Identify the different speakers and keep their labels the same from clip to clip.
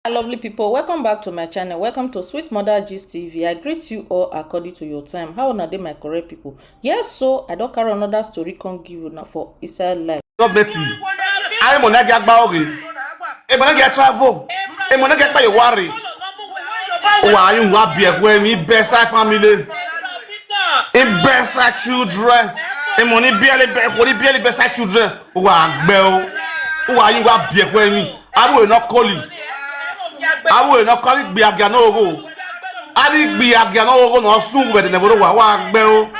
Speaker 1: Lovely people, welcome back to my channel. Welcome to Sweet Mother Gist TV. I greet you all according to your time. How una dey, my correct people? Yes, so I don't carry another story come give you now for inside life.
Speaker 2: God bless you. I am on a gag baori. I'm on a get travel. I'm on a get by worry. Why you want be a me best family? A best children. I'm on a barely best children. Who are bell? Who are you want be a me? I will not call you. I will not call it be a gano. I did be a gano no soon with the never walk bell.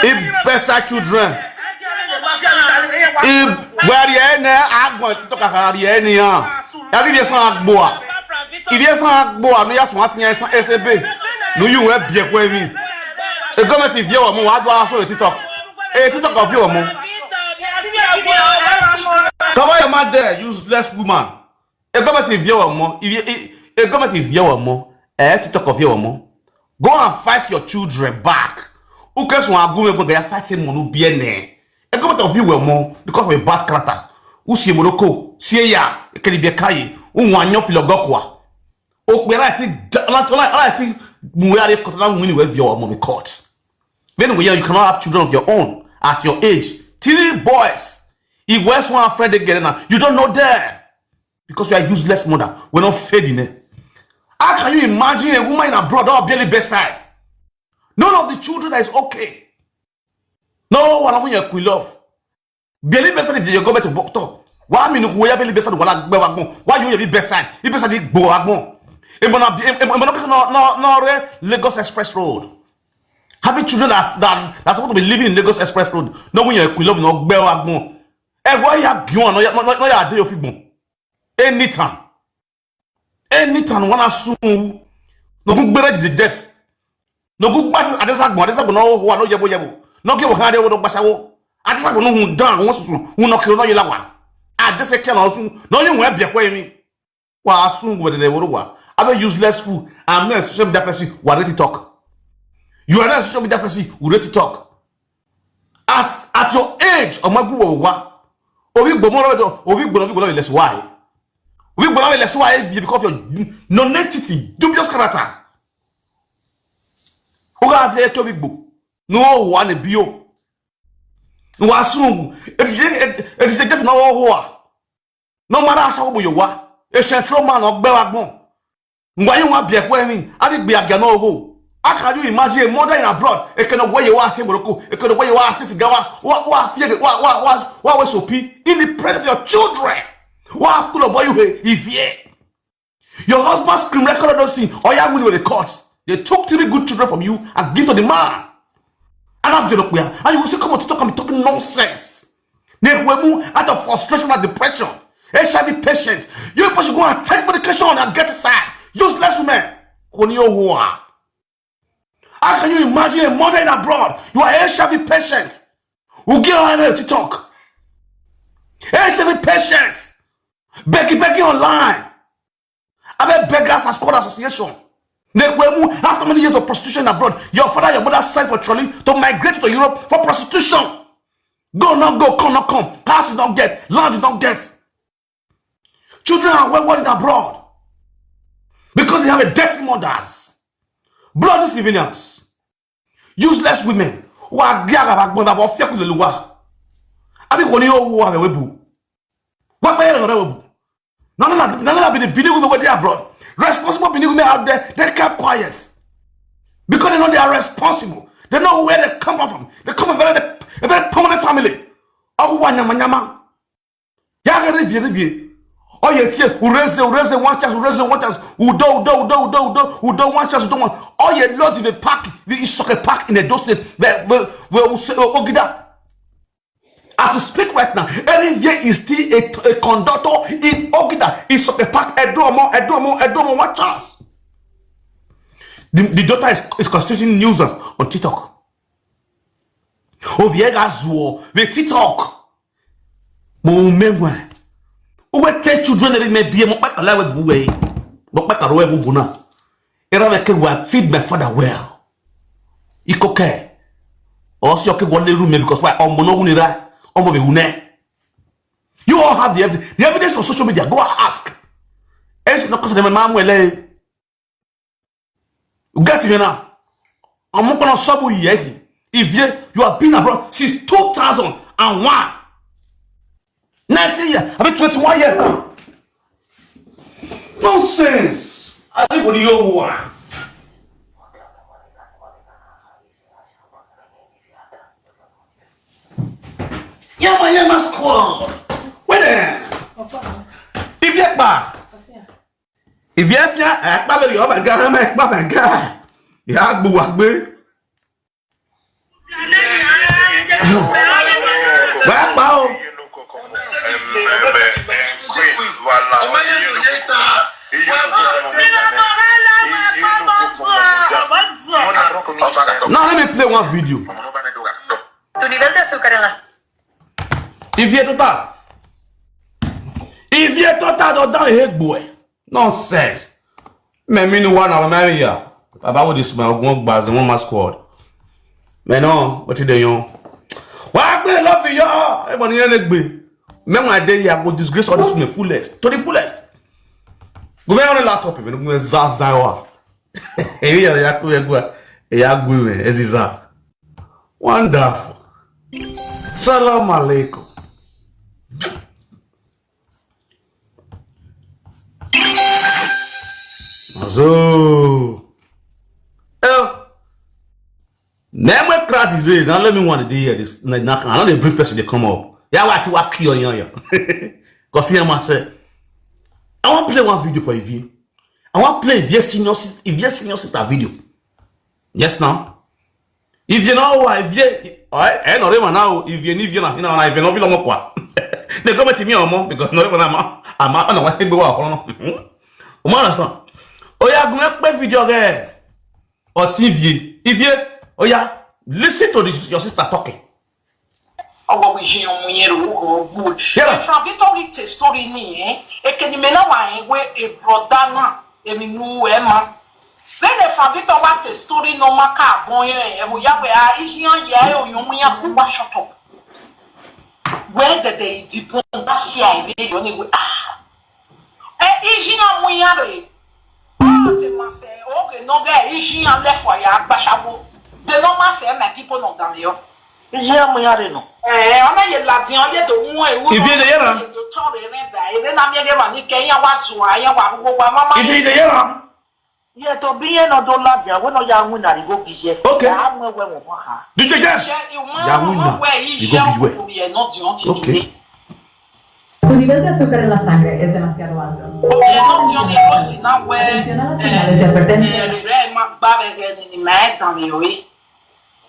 Speaker 2: A best children. Where the end I want to talk about the end here. As if you're some boa. If you're some boa, no, you're watching SAB. No, you will be a queen. The government is your more. I do also to talk. To talk of your more. Cover your mother, useless woman. A government is your more. If a government is your more, to talk of your more. Go and fight your children back. Who cares when I go and fight him on bien? A government of you were more because of a bad character. Who see Morocco, see ya, can be a kai, one of Filogokwa. Oh, when I think we are winning with your mommy courts. When we are, you cannot have children of your own at your age. Three boys. If West one friend again, you don't know there because you are useless mother. We're not fading it. How can you imagine a woman in abroad or barely bedside? None of the children that is okay. No one when you love. Barely bedside if you go back to doctor. Why mean we are barely bedside? Why you be bedside? You bedside go agbo. No Lagos Express Road. Having children that's supposed to be living in Lagos Express Road. No when you love no go agbo. Why you no ya dey of igbo. Anytime when I soon no go bere the death. No go pass adesagbo no ho no yebo. No give hand wo do gbasawo. Adesagbo no hu down won susu hu no kiro no yilawa. Adeseke no sun no yin we bia kwa mi. Wa asun go de wo wa. Abe useless fool. I'm not social media person who ready to talk. You are not social media person who ready to talk. At your age, omagu wa. Obi gbomo less why? Obi gbomo less why because of your non-entity, dubious character. Oga ave to big book. No one bio. No asun. It get no ho. No matter how you wa. A central man of Bewagbon. Why you want be a queen? I think be a gano ho. How can you imagine a mother in abroad? It can way you are saying Morocco. It can way you are saying Gawa. What was so in the presence of your children? What could a boy you if ye? Your husband scream record of those things, or you with the courts. They took 3 good children from you and give to the man. And after the and you will still come to talk and be talking nonsense. They will out of frustration and depression. HIV patient. You should go and take medication and get sad. Useless women. How can you imagine a mother in abroad? You are HIV patient. Who get on to talk? HIV patient. Begging online. I bet beggars as called association. After many years of prostitution abroad, your father and your mother signed for trolley to migrate to Europe for prostitution. Go, not go, come, not come. Pass you don't get, land you don't get. Children are well worried abroad because they have a dirty mothers, bloody civilians, useless women who are gaga about fear with the lua. I think when you are a webu, what may you know? None of the video women were there abroad. Responsible women out there, they kept quiet because they know they are responsible. They know where they come from. They come from a very prominent family. Oh, one yama. Yaga review. Oh, yeah, who raise one chance, who don't want chance, who don't want. Oh, yeah, Lord, in the park, the soccer park in the dose state, where we say, Ogida. As we speak right now, Enogie is still a conductor in Ogida, in soccer park, Edomo, one chance. The daughter is constituting users on TikTok. Oh, Viega Zuo, the TikTok. Umewan. Who 10 children that may be a back alive with way, but back a row of Buna. Era feed my father well. Ikoke. Or see okay one room because why Omono Unira, You all have the evidence on social media. Go and ask. It's not because of the man will lay. You get me now? I'm not gonna sub you. If you have been abroad since 2001, 19 years, I mean 21 years now. Nonsense. I think what you want. Yama squad. Where there? If you're back. If you're back, oh my God. Yeah, boo. Now let me play one video.
Speaker 3: Tu nivel de azúcar en las...
Speaker 2: If you're total, don't hate boy. Nonsense. Me no one hour marry ya. About this man one bars and one man squad. Me no, what you doing? Why I love you, y'all? Everybody in the be. Me my day I go disgrace all this to the fullest. To the fullest. Go on the laptop even go zazawa. Ebi ya go eziza. Wonderful. Salam alaikum. So, never crack is now let me want to hear this. I know the brief person they come up. Yeah, what you kill on here. Cause here I say, I want to play one video for you. I want to play if your senior sister video. Yes now. If you know why if you I know them now if you need you now if you know long kwa. They come to me or because no I'm on what they go. Understand? Oh yeah, go make video there or TV. If you oh yeah, listen to this, your sister talking.
Speaker 4: Awa wijin omunyero wo good.
Speaker 2: Yeah.
Speaker 4: From Victory te story ni e ke ni mena wa we e brother na e mi nu e ma. Then the from Victory wa te story no maka bon e wo ya we a ihian ya e oyomunya ku wa shut up. Where the they depend asia e be oni we ah. Ihian munya re. Oh te ma say okay no get ihian left for ya gbashawo. The normal say my people not down here.
Speaker 3: Yeah, my areno.
Speaker 4: On a ye Latin, yet the one who
Speaker 2: If you the era.
Speaker 4: then I'm going Kenya was why I want
Speaker 2: If you the era.
Speaker 3: Yeah, to be no dollar, when I young when I go here.
Speaker 2: Okay.
Speaker 3: I'm where
Speaker 2: Did you get? Okay.
Speaker 5: Tu nivel de azúcar en la sangre es demasiado alto.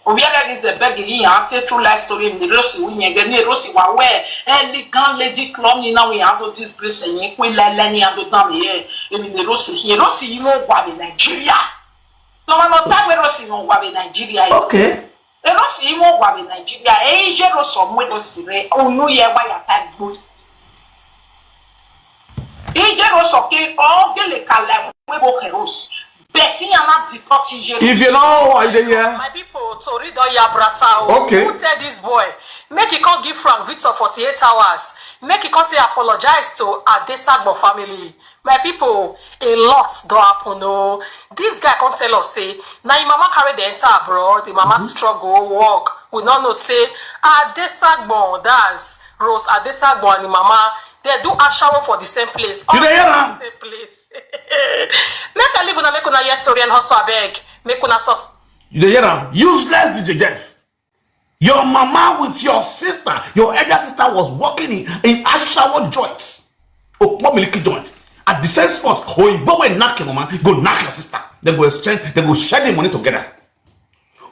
Speaker 4: Obiara is a beg in answer true life story in the Rossi when you get near Rossi while where elegant lady club now we have to disgrace and you will let Lenny and do down here in the Rossi here. Rossi, you know what in Nigeria. No one not time Rossi no what in Nigeria.
Speaker 2: Okay.
Speaker 4: Rossi, you know what in Nigeria. Asia or some way to see oh no yeah why attack good. Asia was okay all the legal level heroes. Betty and not
Speaker 2: if you know why they here.
Speaker 6: My people, to read all your brata.
Speaker 2: Okay.
Speaker 6: Who tell this boy? Make he can't give Frank Victor 48 hours. Make he can't apologize to Adesagbo family. My people, a lot don't happen. No, this guy can't tell us say now your mama carry the enter abroad. The mama struggle work. We don't know say Adesagbo that's Rose Adesagbo and the mama. They do a shower for the same place.
Speaker 2: You hear
Speaker 6: the same place. Make I live on a make una yet sorry and hustle a beg. Make una sus.
Speaker 2: You hear them? Useless DJ Jeff. Your mama with your sister, your elder sister was working in a shower joints. Oh, what milky joint. At the same spot, oh, you go and knock your mama, go knock your sister. They go exchange, they go share the money together.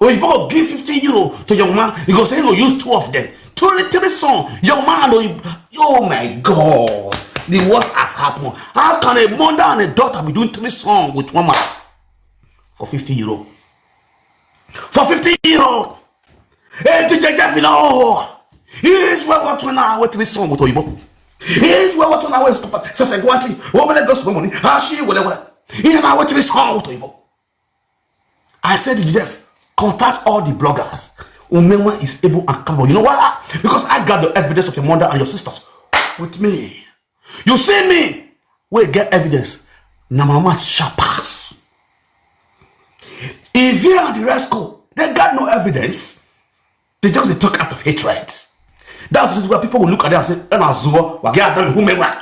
Speaker 2: Oh, you go give 50 euro to your mama, you go say you go use 2 of them. 23 song, your man, oh my God, the worst has happened. How can a mother and a daughter be doing 3 songs with one man for 50 euro? For 50 euro, hey, DJ Jeff, no, here's where what now with 3 songs with Oibo. Here's where what now with Sasa Guanti, woman that goes for money, how she will, here now with 3 songs with Oibo. I said to Jeff, contact all the bloggers. Umewan is able and capable. You know why? Because I got the evidence of your mother and your sisters with me. You see me we get evidence. Na mama sharp pass. If you and the rest go, they got no evidence. They just talk out of hatred. That's just where people will look at them and say, "What get done? Who made what?"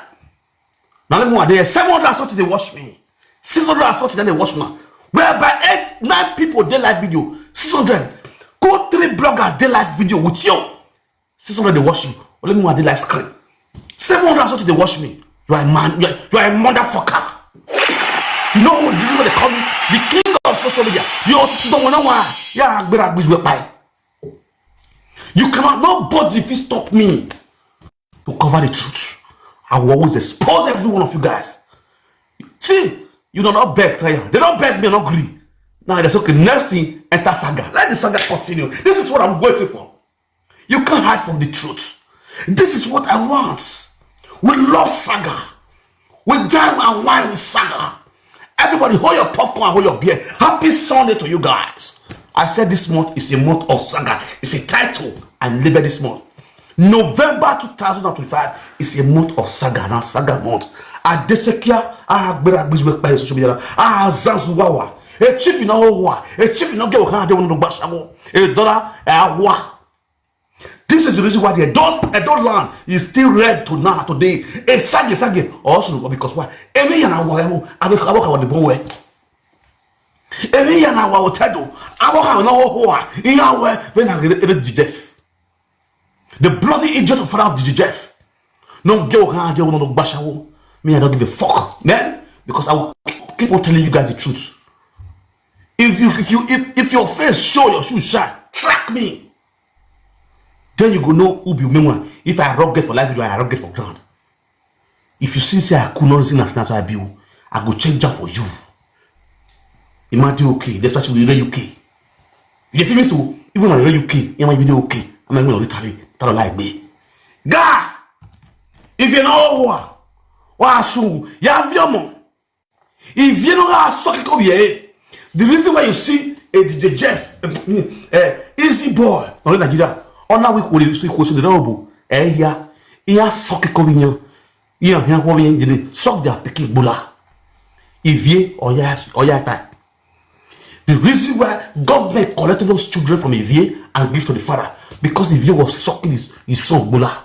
Speaker 2: Now let me know there. 740 they watch me. 640 then they watch me. Whereby 8, 9 people they live video. 600. Go 3 bloggers they live video with you. 600 they watch you. Let me know they live screen. 740 they watch me. You are a man. You are a motherfucker. You know who this is what they call me? The king of social media. You don't know why. Yeah, you cannot, nobody if stop me to cover the truth. I will always expose every one of you guys. See, you do not beg, they don't beg me, I don't agree. Now that's okay. Next thing, enter saga. Let the saga continue. This is what I'm waiting for. You can't hide from the truth. This is what I want. We love saga. We dine and wine with saga. Everybody hold your popcorn, hold your beer. Happy Sunday to you guys. I said this month is a month of saga. It's a title and label this month. November 2025 is a month of saga. Now saga month. Adesekia social media. Zanzuwawa. A chief in Owa. A chief in Oga. They want to bashago. A dollar. This is the reason why the adult land is still red to now today. A sage also because why? Every year I work on the boy. Every year I work title. I work on no in our way when I get Jeff. The bloody idiot of father of Jeff. No girl can't do no bashawo. Me, I don't give a fuck, man, because I will keep on telling you guys the truth. If your face show your shoes shine, track me. Then you go know who be Umewan. If I rock get for life, I rock get for ground. If you see say I could not sing as natural I be, I go change up for you. Imagine okay, that's why we in UK. If you feel me so, even when you're UK, you might video okay. I'm not going to tell like me. God, if you know what so you have your mom. If you know how suck it come here, the reason why you see a DJ Jeff, easy boy, on Nigeria. On a week with the question the double. Here, suck a convenient. Here, woman, suck their picking bulla. If ye or ya time. The reason why government collected those children from Evie and give to the father because Evie was sucking his son bulla.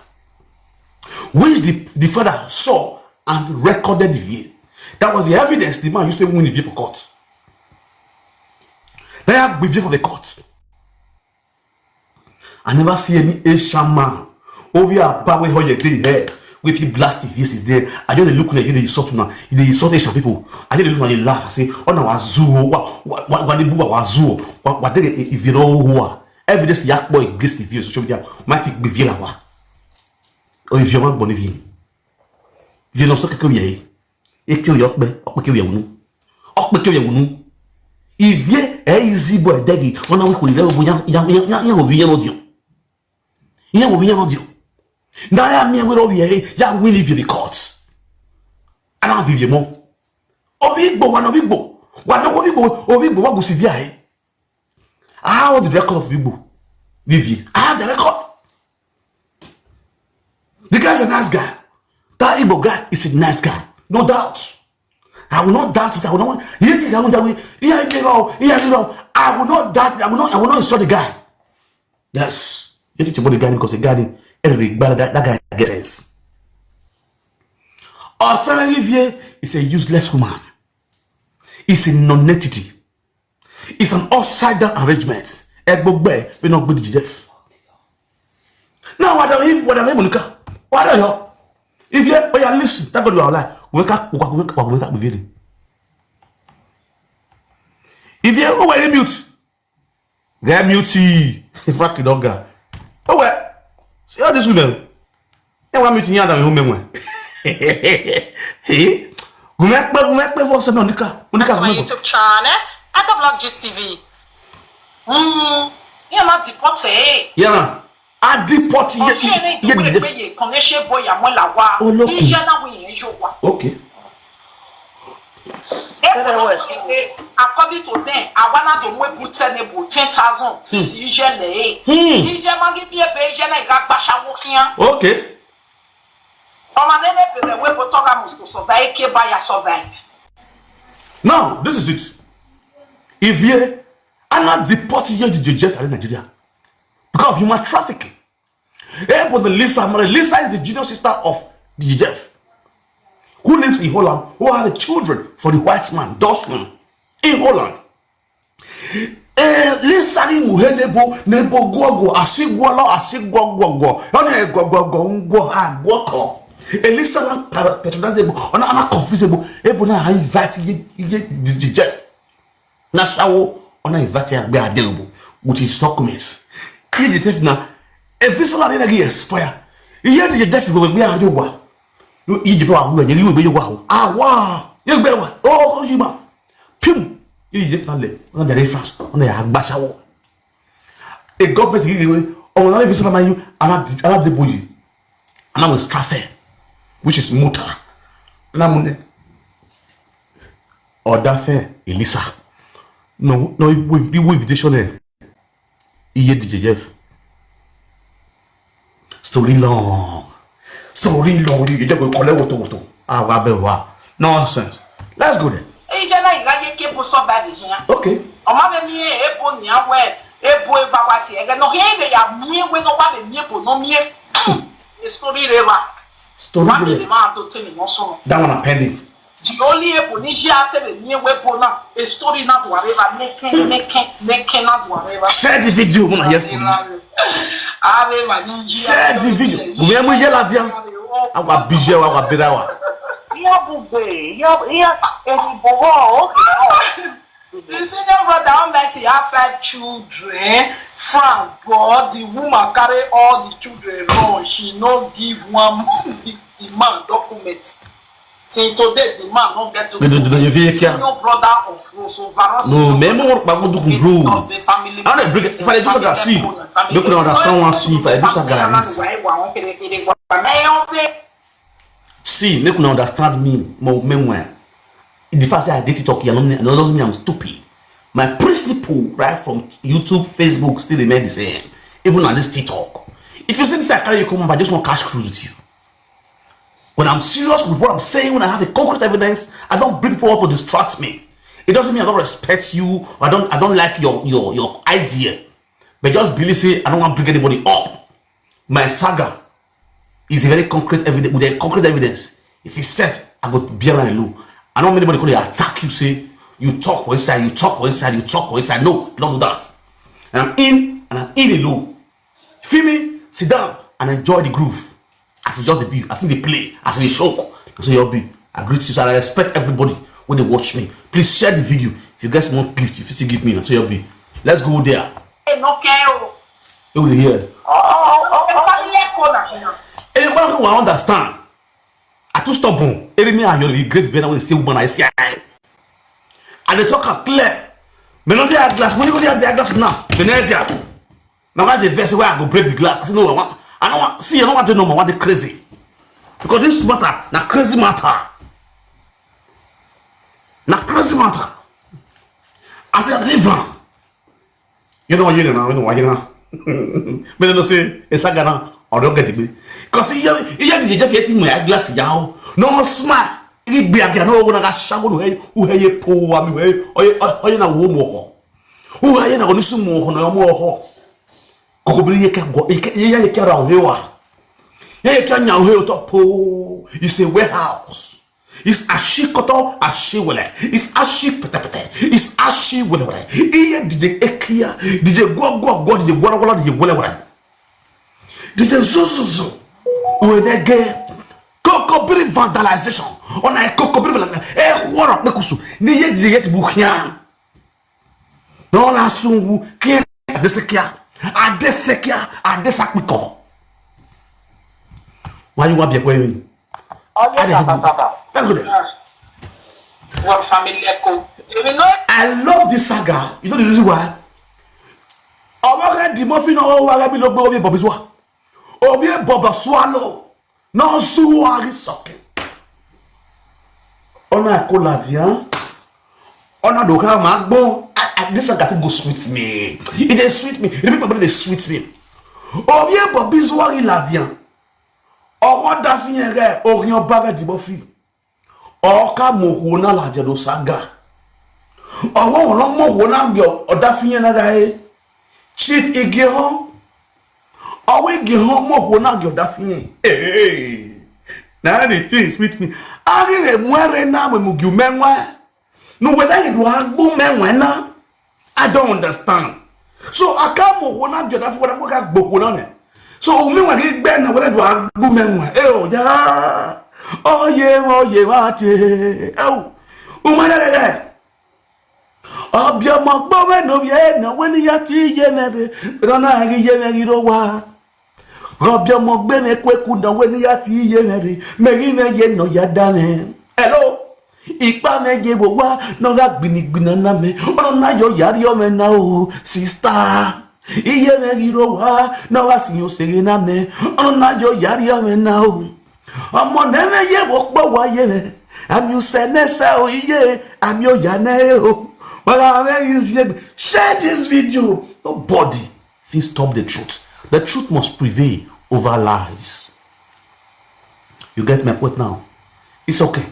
Speaker 2: Which the father saw and recorded Evie. That was the evidence the man used to win Evie for court. They have Evie for the court. I never see any Asian man over here bowing how you day here with you blasting this is there. I just look at you, they insult now. They insult Asian people. I just look and they laugh. I say, oh no, wazoo, what they do wazoo, what they if you know who evidence yak boy against the view social media might think be view la or if you want bonivier. If you know so que ye, et que yok be, ok que you ok que you if ye easy boy degi, on a we could never be yeah, we are audio. Now I am here with over here. Yeah, we live in the court. I don't have you more. Ovigbo, one Ovigbo. One Ovigbo, what go see here? I have the record of Ovigbo. Vivi, I have the record. The guy's a nice guy. That Igbo guy is a nice guy. No doubt. I will not doubt it. I will not. You think I will that way? Yeah, you know. I will not doubt it. I will not insult the guy. Yes. You teach about the guy because the guy that guy gets. Alternatively, is a useless woman. It's a non-entity. It's an upside-down arrangement. Egbogbe, we not good to death. Now, what are you? What are you? If you listen, that's what we are like. Wake up with you. If you mute, they're mute. Fucking dog. Oh well, see all this women. They want me to hear that women. Hey, go make for some Monica.
Speaker 6: That's my YouTube channel. Vlog Gist TV.
Speaker 4: Yeah, ma deporte.
Speaker 2: Yeah, man. I deport you. Okay.
Speaker 4: According to them, I want to move put 10,000 since usually.
Speaker 2: Okay. Now, this is it. If you are not deported here to Jeff in Nigeria because of human trafficking. But Lisa is the junior sister of DJ Jeff, who lives in Holland, who have the children for the white man, Dutchman, in Holland. Lisa ni muhedebo nebo gogo asigwolo asigwogwo ona go ha gwoko. Elisa na patronizable ona ana confusable ebo na invite DJ Jeff na shawo ona invite agbe adelbo with his documents. DJ Jeff na e visa na get expire. Iye DJ Jeff go gbe adewa. No ije fa hu anyeri we be yowa ho. Ah wa. Ye gbe wa. Oh jima. Pim. You just not let on the reference on the Agbashawo. A government anyway, on another visa man you and have the bougie. And I was traffic, which is muta. Namune or that fair Elisa. No, with the shone. Iye DJF. Story long. You just go collect what. Ah, nonsense. Let's go there. Okay.
Speaker 4: Story
Speaker 2: that one pending.
Speaker 4: The only Ebonisia tell me weapon a story not whatever making not whatever.
Speaker 2: Share the video when I hear story. Share the video. We are yell at them. I got busy. I got better.
Speaker 4: The senior brother Almighty have 5 children. Frank God, the woman carry all the children wrong. She no give one the man document. Till today, the man not get to senior brother of Rosso Varos.
Speaker 2: No, même on va do bro. I don't break. If I do ça see, you can understand one see. If I do ça see, make you understand me. More the fact that I did talk here, it doesn't mean I'm stupid. My principle, right from YouTube, Facebook, still remain the same. Even on this TikTok. If you see this, I carry you come, I just want cash cruise with you. When I'm serious with what I'm saying, when I have a concrete evidence, I don't bring people up to distract me. It doesn't mean I don't respect you, or I don't like your idea. But just believe say I don't want to bring anybody up. My saga is a very concrete evidence with a concrete evidence. If it's said, I go bear and low. I don't want anybody going to attack you, say you talk or inside, you talk or inside, you talk or inside. No, don't do that. And I'm in alone. Feel me? Sit down and enjoy the groove. As it's just the beat, as in the play, as in the show. So you'll be. I greet you, so I respect everybody when they watch me. Please share the video. If you guys want gift, if you still give me, so you'll be. Let's go there. You will hear. Anybody who understand? I too stubborn. Enemy are your great venom when they say woman I see. And they talk clear. Me no dey glass. When you go there glass now. Me no there. Now I the verse where I go break the glass. I say no, I don't want. See, I don't want to know. I want the crazy. Because this matter, na crazy matter. Na crazy matter. I said live on. You know what you know. You know what you know. Me no say it's a gana or don't get it. Cause you just getting my glass down. No smile. It be again. No one got shago no hey. Who hey po ami hey. Oye na wo mo. Who hey na onisu mo no mo ho. Kokobiri ye ka go. Ye ka round here. Ye ka nya ho to po. It's a warehouse. It's ashikoto ashiwele. It's ashipetepete. It's ashiwele. Iye DJ ekia. DJ go DJ wala DJ wala. DJ zuzuzu. Uenege kokobiri vandalization on a kokobiri wara mekusu ni ye DJ yet bukhia no la sungu ki adesakmiko why you want be going let's go there.
Speaker 4: What family echo?
Speaker 2: I love this saga. You know the reason why? The muffin Obi Boba swallow. No suwari socket. Ona koladian. Ona doka magbo. This one got to go sweet me. It is sweet me. The people they sweet me. Obi Bobi swari ladian. Obi what that thing again? Oh, your bag at the buffy. Or come Mohona la Jado Saga. Or one long more one or that thing again. Chief Igihon. Or we give home more one of that thing. Hey. Now the things with me. I didn't wear now when you memoir. No, whether it was woman when I don't understand. So I can't move on to that what I book on it. So me when he been whether it was woman. Oh yeah. Oh yeah, mate. Oh, woman. Oh, be a mock bowen of ye, no when you are tea, but on I give you wa. Rob your mock bene quekunda when you are tea, Megina no yadame. Hello. Ipa meje wa no ga gbinigbina na me ono na yo yari o me na o sister iye me giro wa no ga sin yo sere na me ono na yo yari o me na o omo ne me ye wo gbo wa ye me am you say na o iye am yo ya na o well share this video. Nobody can stop the truth. The truth must prevail over lies. You get my point now? It's okay.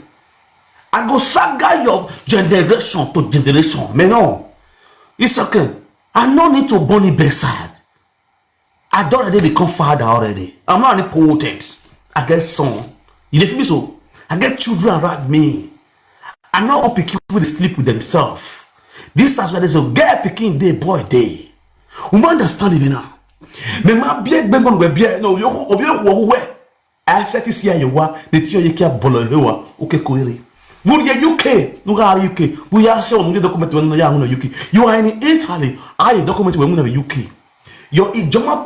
Speaker 2: I go saga your generation to generation. Mais no. It's okay. I no need to burn it bedside. I don't already become father already. I'm not any potent. I get son. You feel me so? I get children around me. I know all people will sleep with themselves. This is where there's a girl picking day, boy day. We understand even now. Me ma bie gbemon we bie no yo wo we. I set this here you wa the tio ye kia bolo hewa okay koire. We are UK. No are UK. We are so no document when no UK. You are in Italy. I document when we UK. Your German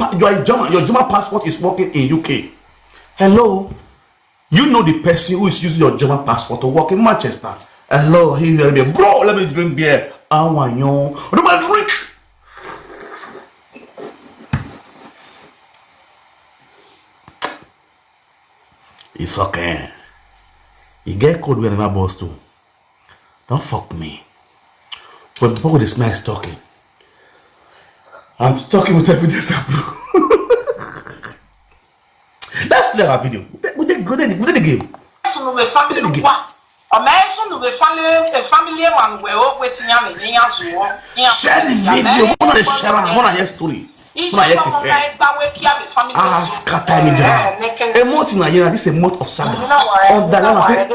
Speaker 2: passport is working in UK. Hello. You know the person who is using your German passport to work in Manchester. Hello, here me, bro. Let me drink beer. I want you. What do I drink? It's okay. You get code when my boss too. Don't fuck me. When people this man is talking, I'm talking with evidence, bro. Let's play our video. We did the game. Share the video. I want to share. I want to hear story. Scatter me down. A month in a year, this is a month of saga. On the line,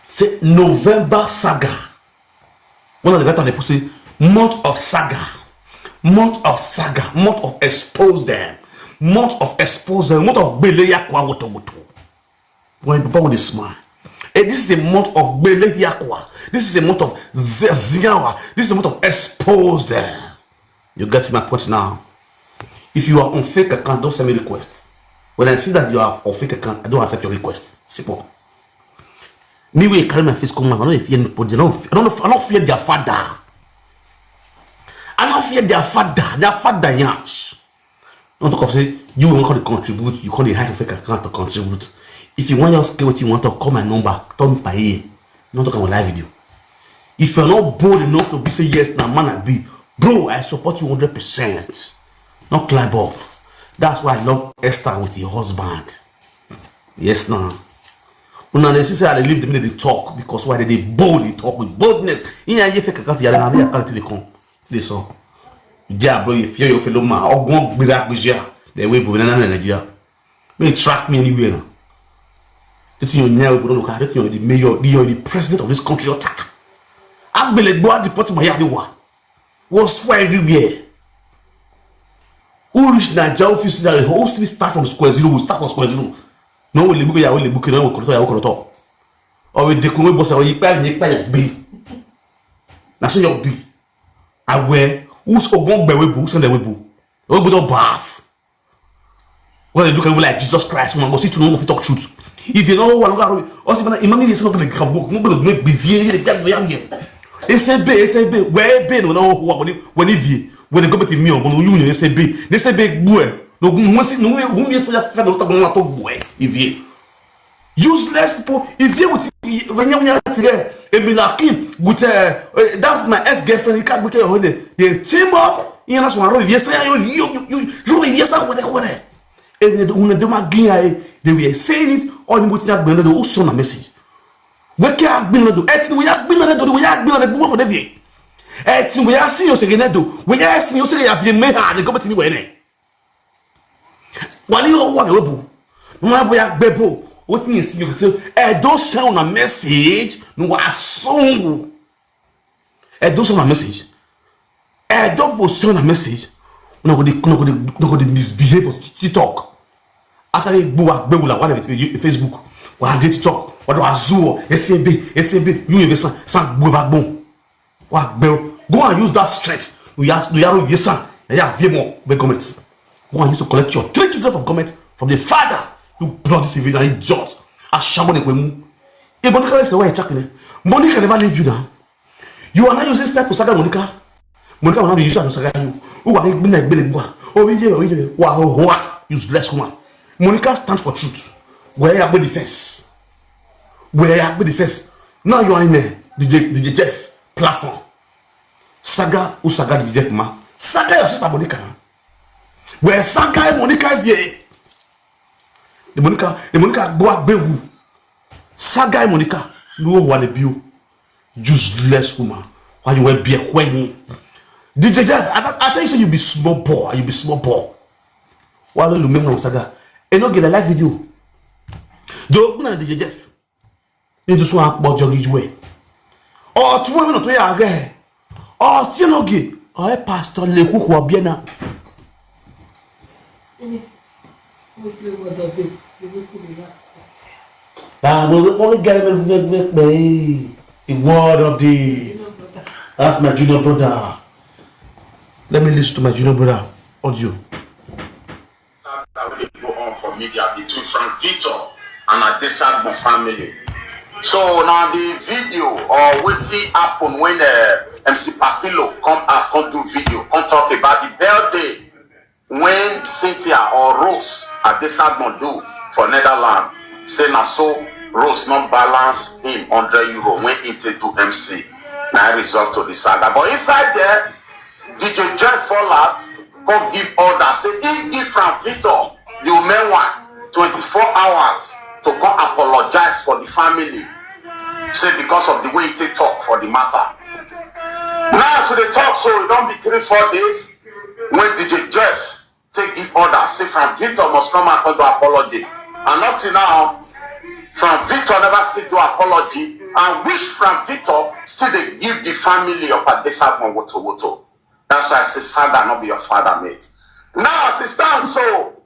Speaker 2: say November saga. One of the letters they put say month of saga, month of saga, month of expose them, month of expose them, month of beleya kwa woto. When people with a smile, this is a month of beleya kwa. This is a month of ziawa. This is a month of expose them. You get my point now. If you are on fake account, don't send me request. When I see that you are on fake account, I don't accept your request. Simple. Me will carry my face come on. I don't fear anybody. I don't fear their father. I don't fear their father. Their father yes. Don't talk of say you want to contribute. You can't hide a fake account to contribute. If you want to get what you want to call my number, tell me by ear. Don't talk about live video. If you're not bold enough to be say yes, now man I be. Bro, I support you 100%. Not climb up. That's why I love Esther with your husband. Yes, now. When they say I leave the minute they talk because why they boldly talk with boldness. In a year, fake account, you are not to the con. This so. Yeah, bro, you fear your fellow man. Or go be that with you. They way moving in Nigeria. May track me anywhere now. That you know, we don't look at it. You're the mayor, you're the president of this country. I believe go out the pot my yard. Was everywhere. Who reach Nigeria office now? Who to start from square zero? We start from square zero. No, we look at we book. No, we control. Or we decorate boss. We pay be. Na so you be. I wear. Who's going be we book? Send the we book. We go to bath. When they look at like Jesus Christ, man, go see to know if talk truth. If you know what look at, also man, imagine this not going to come book. No going to make be here. SB, where Ben when he when they go to me on union, SB, boy, no, who is a federal boy, if you useless people, if you would, when you're together, and be like with that my ex girlfriend, you can't get a they team up, you know, yesterday, you, yes, I would. They were saying it on what you been do so na message. We can been do etin we have been do we have been do for the day. Etin we have see you say do we have see you say have me ha the government ni we ne. Wali o wa webu. No boy agbebo. What you see you say don't send a message no wa song. Don't send a message. Don't send a message. No go dey misbehave on TikTok. After they go la what Facebook, what TikTok, what do Azure, SCB, you even san bon. What go and use that strength. You are yes son. Yeah, more the comments. Go and use to collect your 3 children from comment from the father. You bloody civil and idiot. Ashamone kwemu. E Monica is why checking. Monica never leave you now. You are not using start to saga Monica. Monica will not be used to saga you. Who are been like Billy Bois? Oh, yeah, wow, useless woman. Monica stands for truth. Where are the defense? Where are the defense? Now you are in there. DJ Jeff platform. Saga Usaga DJ Jeff ma. Saga your sister Monica. Where Saga and Monica vie. The Monica go up bewu. Saga and Monica no one abuse. Useless woman. Why you will be a queen? DJ Jeff, I tell you so you be small boy. You be small boy. Why don't you remember Saga? Enogie the live video. Do na DJ Jeff. You just want about your way. Oh, tomorrow not to ya again. Oh, Enogie. Oh, pastor le ku ko bien na. What guy me a word of this. That's my junior brother. Let me listen to my junior brother audio.
Speaker 7: That will go on for media between Frank Victor and Adesagbo family. So now the video or what happened when MC Papilo come out, come do video, come talk about the birthday when Cynthia or Rose Adesagbo do for Netherlands. Say now so Rose not balance him €100 when he take do MC. Now result to the saga. But inside there, DJ Jeff Fallout come give order. Say he give Frank Victor the Umewan 24 hours to come apologize for the family. Say because of the way he take talk for the matter. Now so they talk so it don't be 3-4 days when DJ Jeff take give order. Say Frank Victor must come and come to apology. And up to now, Frank Victor never still do apology. And wish Frank Victor still they give the family of Adesagbo woto. That's why I say Saga not be your father, mate. Now as it stands so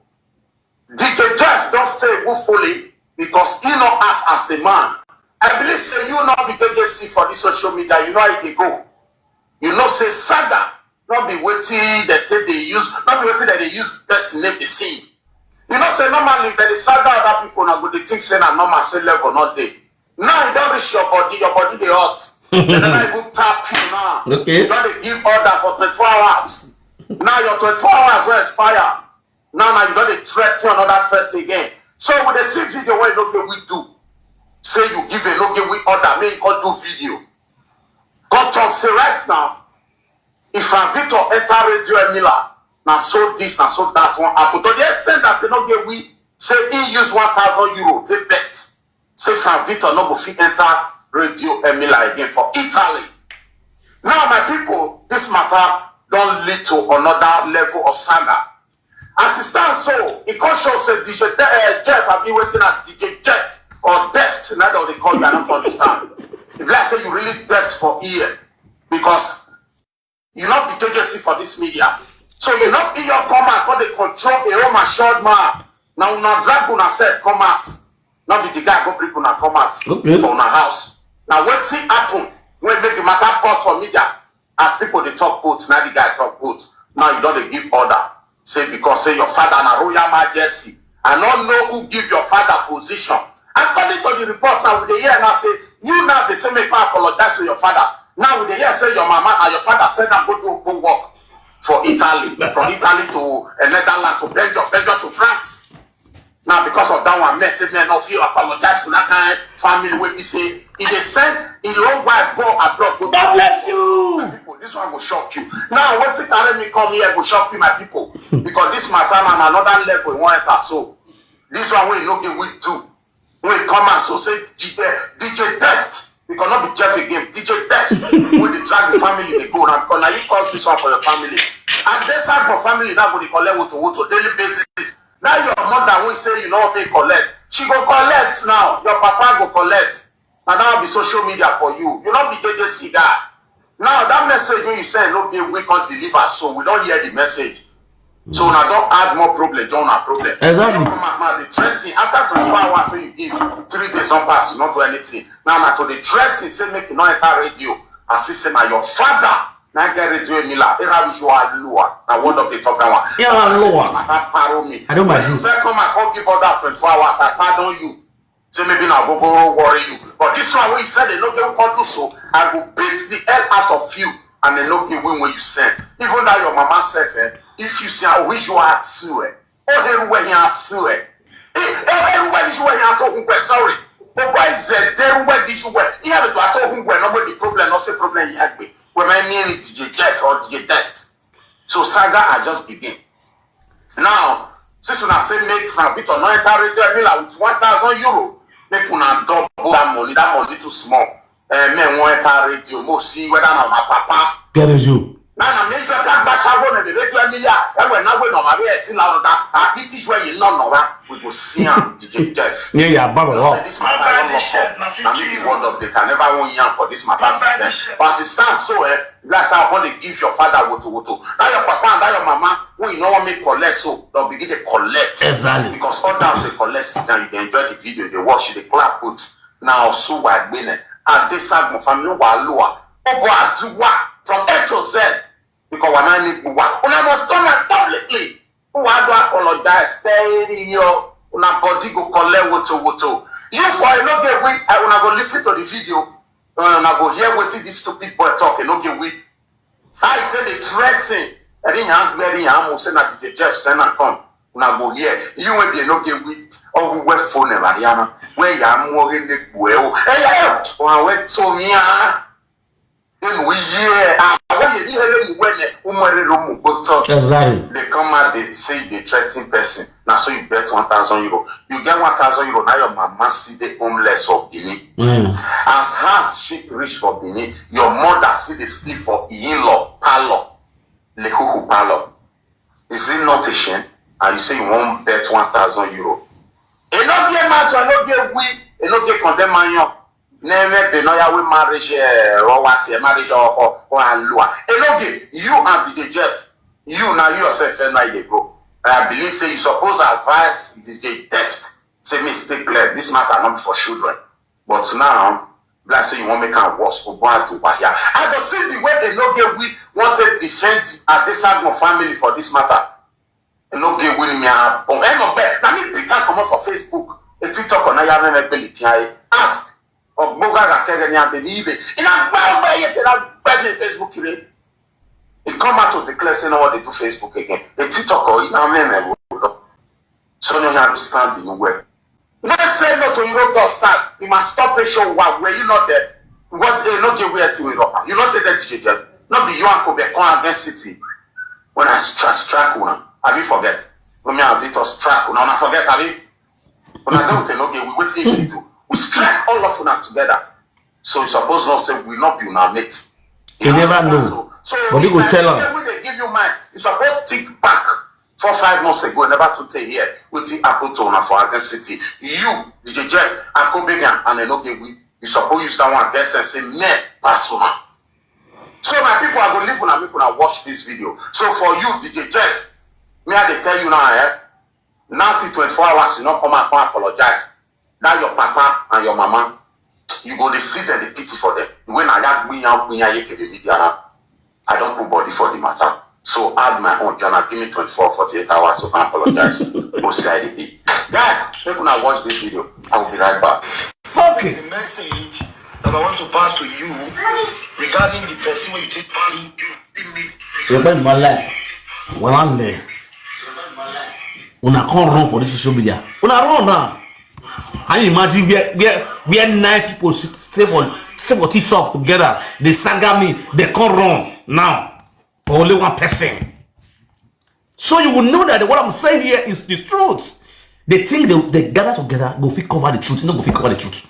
Speaker 7: DJ Jeff don't fail fully because he not act as a man. I believe say you not be see for this social media, you know how they go. You know say Saga not be waiting that they use, not be waiting that they use best name the scene. You know say normally that the Saga other people now go they think say na normal say level not there. Now you don't reach your body they hot. They never even tap you now.
Speaker 2: Okay.
Speaker 7: You don't give order for 24 hours. Now your 24 hours will expire. Now you don't threaten another threat again. So with the same video where Enogie we do, say you give Enogie we order, may you can do video. Come talk, say right now, if Frank Victor enter Radio Emila, now so this, now so that one happen. To the extent that Enogie we say he use €1,000, they bet. Say Frank Victor no go fit enter Radio Emila again for Italy. Now my people, this matter don't lead to another level of saga. As it stands so, it can show say DJ Jeff, I've been waiting at DJ Jeff or Deft, now that they call you, I don't understand. If I say you really deft for ear, because you not be JJC for this media. So you not in your command, but they control a home assured man. Now una drag una self come out. Not be the guy go bring una come out for una house. Now what see happen when make the matter pause for media? As people they talk quotes, now the guy talk quotes. Now you don't give order. Say because say your father na royal majesty. I don't know who give your father position. According to the reports, now with the year now say you now the same make apologize to your father. Now with the year say your mama and your father said that go work for Italy, from Italy to Netherlands to Belgium to France. Now because of that one, mess man of you apologize to that kind of family where we say if they send his own wife go abroad. God bless you. This one will shock you. Now, what it carry me come here will shock you, my people. Because this matter on another level, we want it so. This one we no get we do. We come and so say DJ Deft. We cannot be Jeff again. DJ Deft. When they drag the family, they go now. Because now you cause this one for your family. And this type of family now go they collect what daily basis. Now your mother will say you know what they collect. She go collect now. Your papa go collect. And that will be social media for you. You not be JJ cigar. Now that message when you say no be we can't deliver, so we don't hear the message. So now don't add more problem, don't have problem.
Speaker 2: Exactly.
Speaker 7: The threatening after 24 hours when you give 3 days on pass, you not do anything. Now to the threatening say make you not enter radio. Assist now your father. Now get radio Mila. Era visual lower. Now one of the top that one.
Speaker 2: Yeah, lower. I don't mind
Speaker 7: you. If I come and come give for that 24 hours, I pardon you. Say maybe now go worry you. But this one when you said they no get what do so, I will beat the hell out of you and they no get win when you send. Even that your mama said, if you say I wish you are too, everywhere you are too, everywhere you are talking, sorry. But why is there everywhere did you wear? You have to talk when nobody problem, not say problem you have. When I mean it, DJ Jeff or DJ Deft. So saga I just begin. Now, since when I say make from a bit of no enter retail with 1,000 euro. Make una double that money too small. Men want enter radio, mo see whether na my papa.
Speaker 2: Get it you.
Speaker 7: Now na make sure that basha go na the radio million. And when now we no marry 18 loud that I think this way you no we go see am DJ Jeff.
Speaker 2: Yeah, baba.
Speaker 7: This matter I mean the word of the can never won yam for this matter system. But as it stands so that's how I want to give your father woto. Now your papa and your mama when you know what make collect so they'll begin to collect.
Speaker 2: Exactly.
Speaker 7: Because all down say collect now you can enjoy the video, they watch the clap put now so wide been and this side my family wa lower. From A to Z. Because when I need one, I must come out publicly. Who I do apologize? Stay in your body go collect woto. You for a no get weak. I wanna go listen to the video. I go hear what these stupid boy talking. No get weak. I tell the threatening. I didn't have very almost na DJ Jeff send and come. Una go hear. You will be no get weak. Oh, we were phone Mariana. Where you are more in the well. Hey, I went to me. Then we hear.
Speaker 2: Exactly.
Speaker 7: They come out, they say they threatening person. Now so you bet 1,000 euro. You get 1,000 euro. Now your mama see the homeless of Benin. As has she reach for Benin, your mother see the sleep for in-law palo. Le huhu palo. Is it not a shame? And you say you won't bet 1,000 euro. Enogie man to enogie we, enogie condemn man. Never be no ya we marriage marriage or lua. Enogie, you and DJ Jeff, you now you yourself and I go. I believe say you suppose advise DJ Deft. Say mistake clear. This matter not be for children. But now, like say you want make a worse for one to here. I don't see the way Enogie we wanted defend at this family for this matter. Enogie win me up. Oh, now me Peter come up for Facebook. A TikTok on I have belly. Ask. Or Boga Kenya and the Ibe. In a bad Facebook. It come out to declare saying what they do Facebook again. A TikTok or in a meme. So you understand the way. Let's say not to you to start. You must stop the show where you not there. What they not give way to you not the DJ Jeff. Not be you and Quebec against City. When I strike one, have you forget? When me have Victor strike one, I forget have you? When I don't know, we wait if you do. We strike all of them together. So you suppose not say we not be our mates.
Speaker 2: You never know.
Speaker 7: So
Speaker 2: but you go tell them.
Speaker 7: When they give you mind, you supposed to think back 4-5 months ago, never to take here. With the Apple Tone for against City. You, DJ Jeff, and Kobegan, and Enogie, you suppose use that one best and say, me, personal. So my people are going to live when I'm going to watch this video. So for you, DJ Jeff, me I they tell you now, now till 24 hours, you not come and apologize. Now your papa and your mama, you go to sit and the pity for them. When I don't put body for the matter. So add my own journal, give me 24-48 hours so I can apologize. Go see IDP. Guys, when I watch this video, I will be right back.
Speaker 2: Okay.
Speaker 8: The message that I want to pass to you regarding the person where you take part in
Speaker 2: You're going to life. Well, I'm there. Una can't run for this social media. Una run now. Can you imagine where 9 people stay for TikTok together? They saga me, they can't run. now for only one person. So you will know that what I'm saying here is the truth. They think they gather together, go fit cover the truth. You know, go fit cover the truth.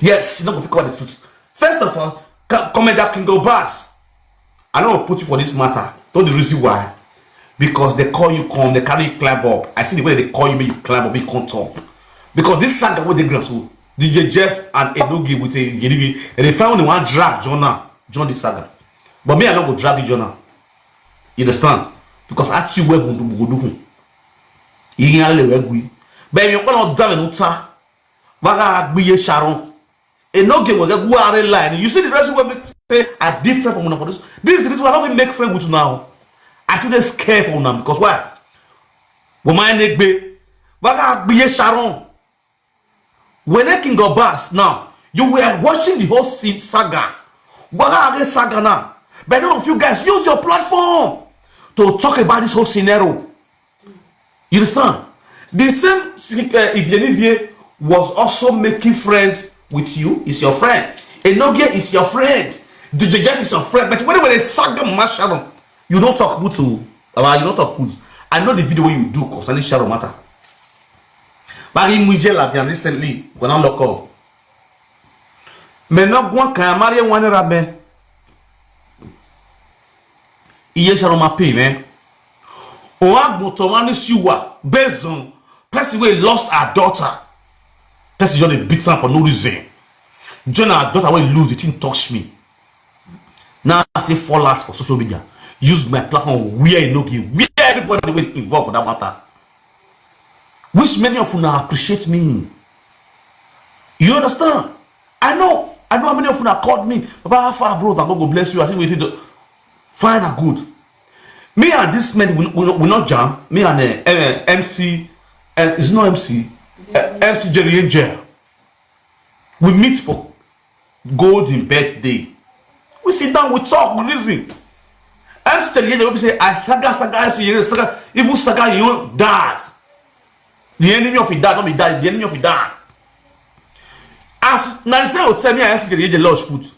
Speaker 2: Yes, you know, go fit cover the truth. First of all, comment that King of Bass. I don't put you for this matter. Don't the reason why. Because they call you come, they carry you climb up. I see the way they call you, make you climb up, you can't talk. Because this saga what they grab so DJ Jeff and Enogie with a Enogie, and they found one drag John this saga. But me, I don't go drag the Jonah. You understand? Because I see where we do. You can't let me. But if you're not done with Uta, Vaga be a Sharon. Enogie will go out in line. You see the rest of what they are different from one of this. This is what I don't make friends with you now. I too scared for them because why? When my neck be, Vaga be a Sharon. When I King of Bass now, you were watching the whole saga. Vaga saga now. But none of you guys use your platform to talk about this whole scenario. You understand? The same Enogie was also making friends with you. Is your friend. Enogie is your friend. DJ Jeff is your friend. But when they saga Sharon, you don't talk good to. You don't talk good. I know the video you do concerning Sharon matter. But in Mujela recently, when I look up, mais non gwan kan marié one rabbin. Iye Sharon ma pay man. O agbotomani siwa based on person wey lost her daughter. Person just beat her for no reason. John her daughter wey lose, it didn't touch me. Now I take fall out for social media. Use my platform where Enogie, where everybody will involved for that matter. Which many of you now appreciate me. You understand? I know how many of you now called me. Papa, far bro, that God go bless you. I think we did fine and good. Me and this man we not jam. Me and MC, and it's not MC, MC Jerry Angel. We meet for golden birthday. We sit down, we talk, we listen. MC Jerry Angel will say, I saga, even saga your dad. The enemy of his dad, not be dad, the enemy of his dad. As now say, tell me I ask the lodge put.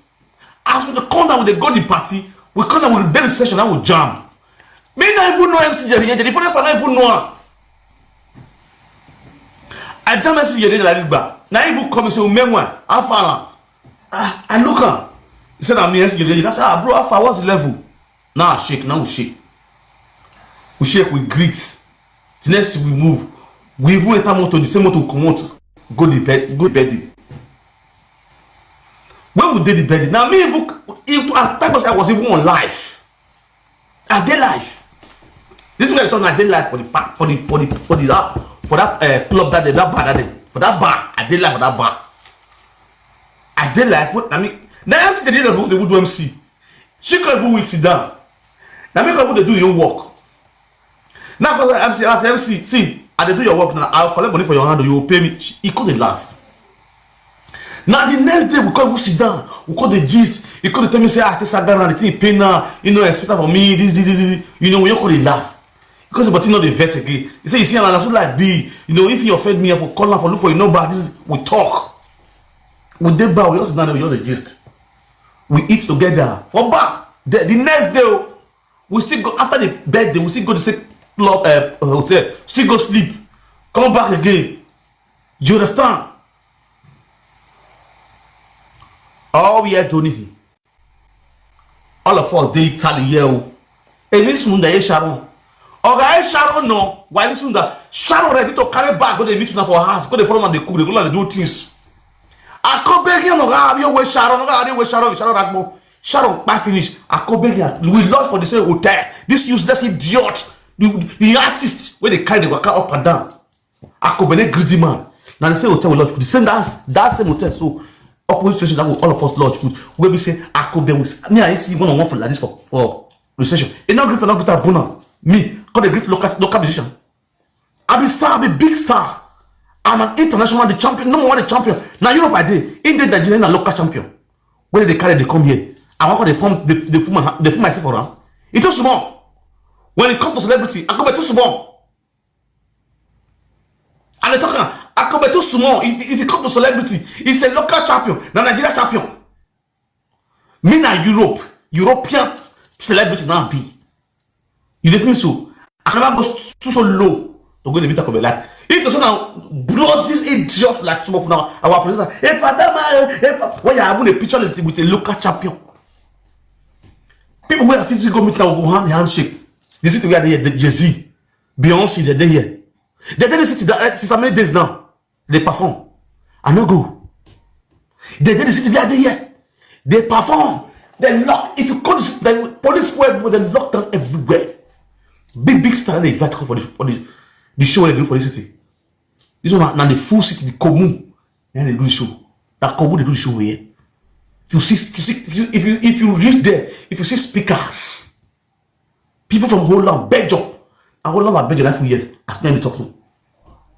Speaker 2: As we come down with the golden party, we come down with the berry session and we jam. Me not even know MC Jerry. The funny part, I even know. I jam MC Jerry like this bar. Now even come and say, Umewan, how far? I look at. He said, I'm MC Jerry. I said, bro, how far? What's the level? Now I shake. Now we shake. We shake. We greet. The next we move. We even enter motor. The same motor come out. Go the bed. When we did the bed, now me if attack us, I was even on live. I did live. This is when I did live for that club that day, that bar that day. For that bar, I did live for that bar. I did live. I mean, now after the day that they would do MC, she can't even wait sit down. Now make her do your work. Now because MC, see, I do your work now. I'll collect money for your hand. You will pay me. He couldn't laugh. Now the next day we come sit down, we call the gist. He could tell me say, this saga and the thing pay now. You know, expect for me this. You know, we all call it laugh. Because but you know the verse again. He say you see, and I so like be. You know, if you offend me, I for call for look for you know, but this is, we talk. We did bar. We just now we just the gist. We eat together for bar. The next day we still go after the birthday. We still go to the same club hotel. Still go sleep. Come back again. You understand? All we are doing, all of us, they Italy here. And this one, they Sharon. Okay, Sharon, no. Why this one? Sharon ready to carry back. Go they meet you for her house. Go they follow and they cook. They go and they do things. I come back here. No, have you with Sharon? No, have you with Sharon? Sharon, Sharon, by finish. I come back here. We lost for the same hotel. This useless idiot, the artist, where they carry the worker up and down. I come back greedy man. Now they say hotel we lost. The same that same hotel. So. Opposite situation that all of us lodge put where we say I could be with me. I see one for like this for recession. It not great bonus. Me, call the great local musician. I be star, I be big star. I'm an international the champion, number one the champion. Now Europe I did. Indian Nigerian and local champion. When they carry they come here. I want to form the form myself around. It's too small. When it comes to celebrity, I come back too small. And they talking. I come too small. If you come to celebrity, it's a local champion, not Nigeria champion. Me na Europe. European celebrities now be. You think so? I never go too so low to go in the meter come like. If you now blood this idiots like some of now our producer, hey Padama, why you having a picture with a local champion? People where physically go meet now go handshake. They sit together here, the Jay-Z, Beyonce, they're here. They're there since how many days now? They perform. I no go. They're there since together here. They perform. They lock. If you call the police squad, they lock down everywhere. Big star they invite for the show they do for the city. This one now the full city, the commune, and they do the show. That commune they do the show here. If you reach there, if you see speakers, people from Holland, Belgium, and Holland and Belgium, for years, as many talk to.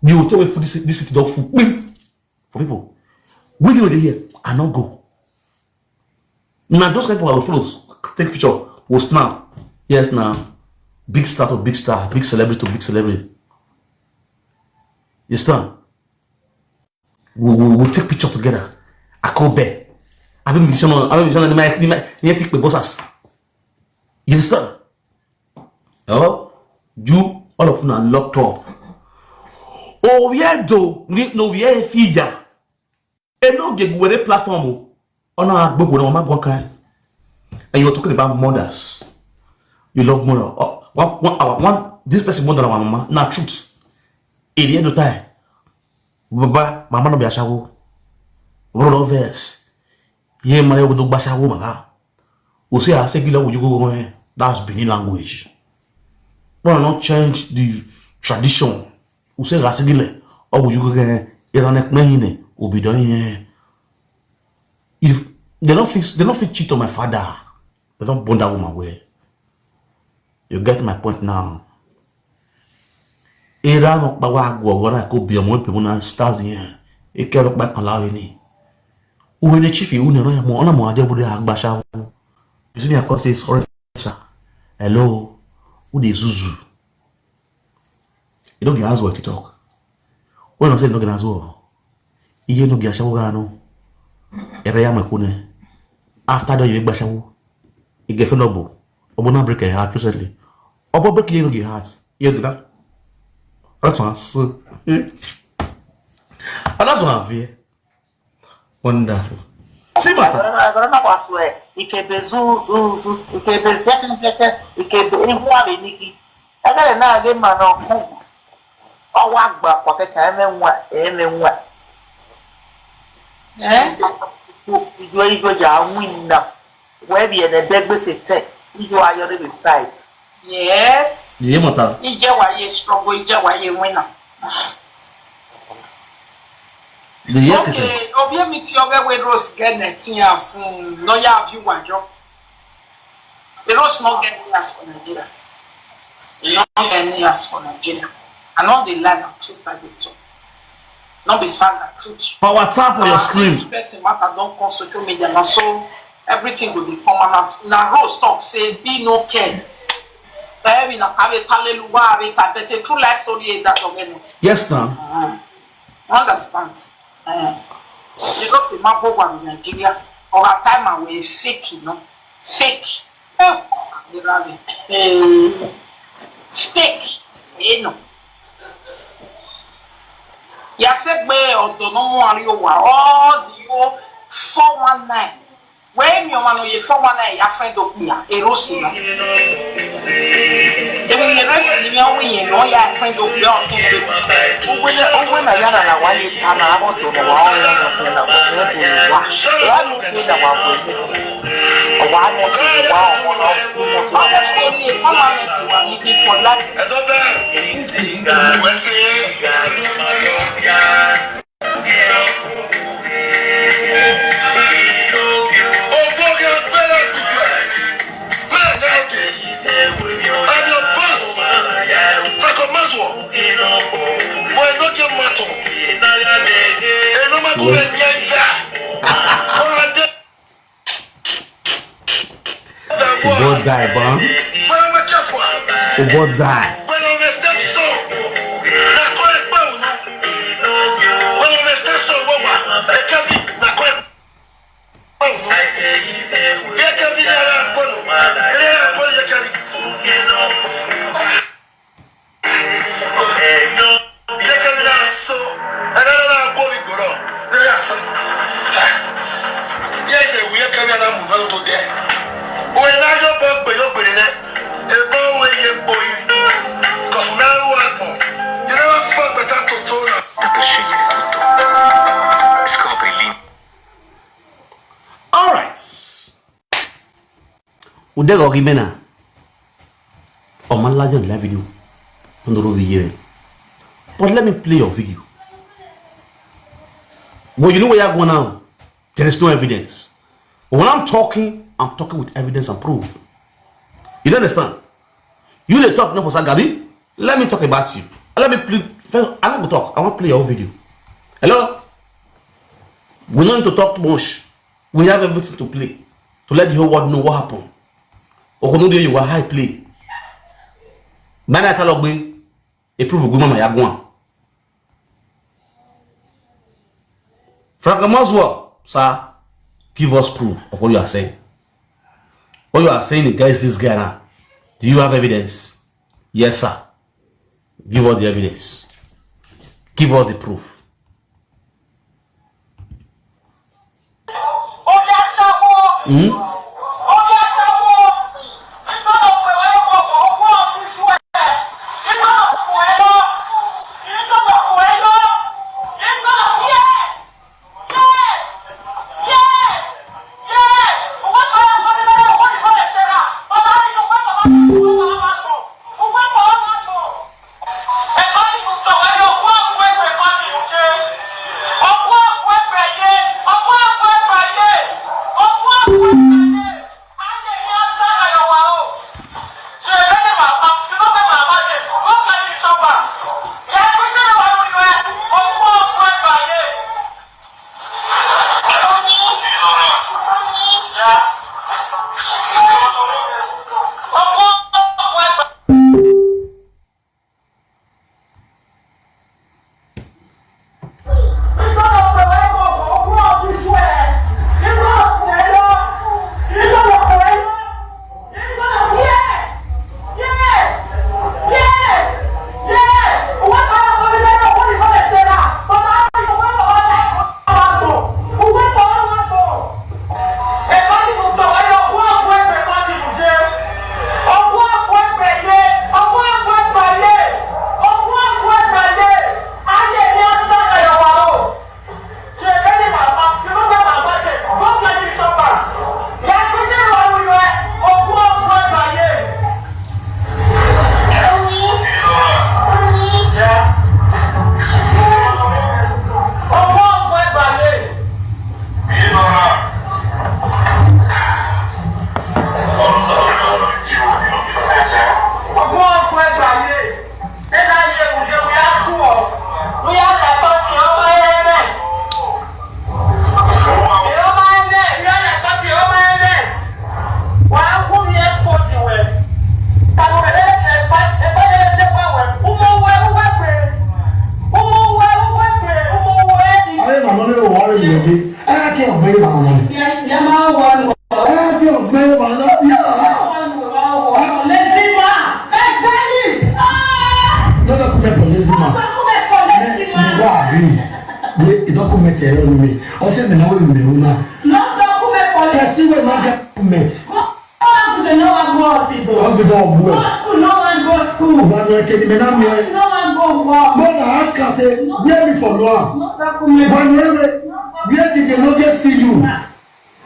Speaker 2: You will tell me for this city dog food for people. We go here and not go. Now those people will follow, take picture, post now. Yes, now. Big star to big star, big celebrity to big celebrity. You understand? We'll take picture together. I call back. I haven't been shown my take the bosses. You understand? Oh, you all of them are locked up. Oh, yeah, though, no, we are here. Enogie with a platform. On our book, and you're talking about mothers. You love mother. One, this person more than our mama. Not truth. At the end of time, Baba, mama no be ashawo. Brother verse. Ye mare with the bashawo mama. We say I say gila would you go on? That's Benin language. Why not change the tradition? We say rasegile or would you go again? Iranek mehine will be done. If they don't fit cheat on my father, they don't burn that woman way. You get my point now. Era no bawa gwana ko bi omo pe mo na stars yen. E ke ro pa kan lawe ni. Uwe ne chief u ne ro mo ona mo ade bodo agbasha. You see me I say sorry sir. Hello. Who dey zuzu? You don't get answer to talk. When I say no get answer. Iye no get ashawo ga no. Ere ya makune. After that you get ashawo. E get fenobo. Obona break a heart recently. Obo break you no get heart. You do that. That's one. And that's one I fear. Wonderful. See matter.
Speaker 3: Agora na kwaso e ikebe zu ikebe sete ikebe ehua be niki. Agora na age ma no ku. Owo agba kwa keke emenwa. Ijo ja win na. Where be na degbese te. Ijo ayore be 5.
Speaker 4: Yes.
Speaker 2: Yeah, mata.
Speaker 4: Ije wa ye struggle, ije wa ye winner. Okay, obia miti oge we Rose get 19 years. No ya view wajo. The Rose not get years for Nigeria. Not get years for Nigeria. And all the line of truth I dey talk. Not be sad that truth.
Speaker 2: Power tap on your screen.
Speaker 4: Person matter don't come social media now, so everything will be common. Now Rose talk say be no care. Baby na kave taleluwa ave tabete true life story is that again.
Speaker 2: Yes, now.
Speaker 4: Understand? Because the map over in Nigeria, or a time away fake, you know, fake. Fake, you know. Ya said me or don't know all the 419. When you want to 419, your friend of me, a Rosina. If we rest in your way, no, your friend of your team.
Speaker 3: When I got a one and I want to know all
Speaker 2: God die, bro. God die.
Speaker 8: get me an amount to there. When I go back, but you're better. A boy, you boy. Because now what? You never fuck better to tone up.
Speaker 2: All right. Udego gimena. Omalaja live video. On the video. But let me play your video. Well, you know where you're going now. There is no evidence. But when I'm talking with evidence and proof. You don't understand? You dey talk now for Sagabi. Let me talk about you. Let me play. First, I'm not going to talk. I want to play your video. Hello? We don't need to talk too much. We have everything to play. To let the whole world know what happened. Or no you were high play. Man, I tell you, a proof of good mama yagwan. Frank Maswell, sir, give us proof of what you are saying. What you are saying against this guy now. Do you have evidence? Yes, sir. Give us the evidence. Give us the proof.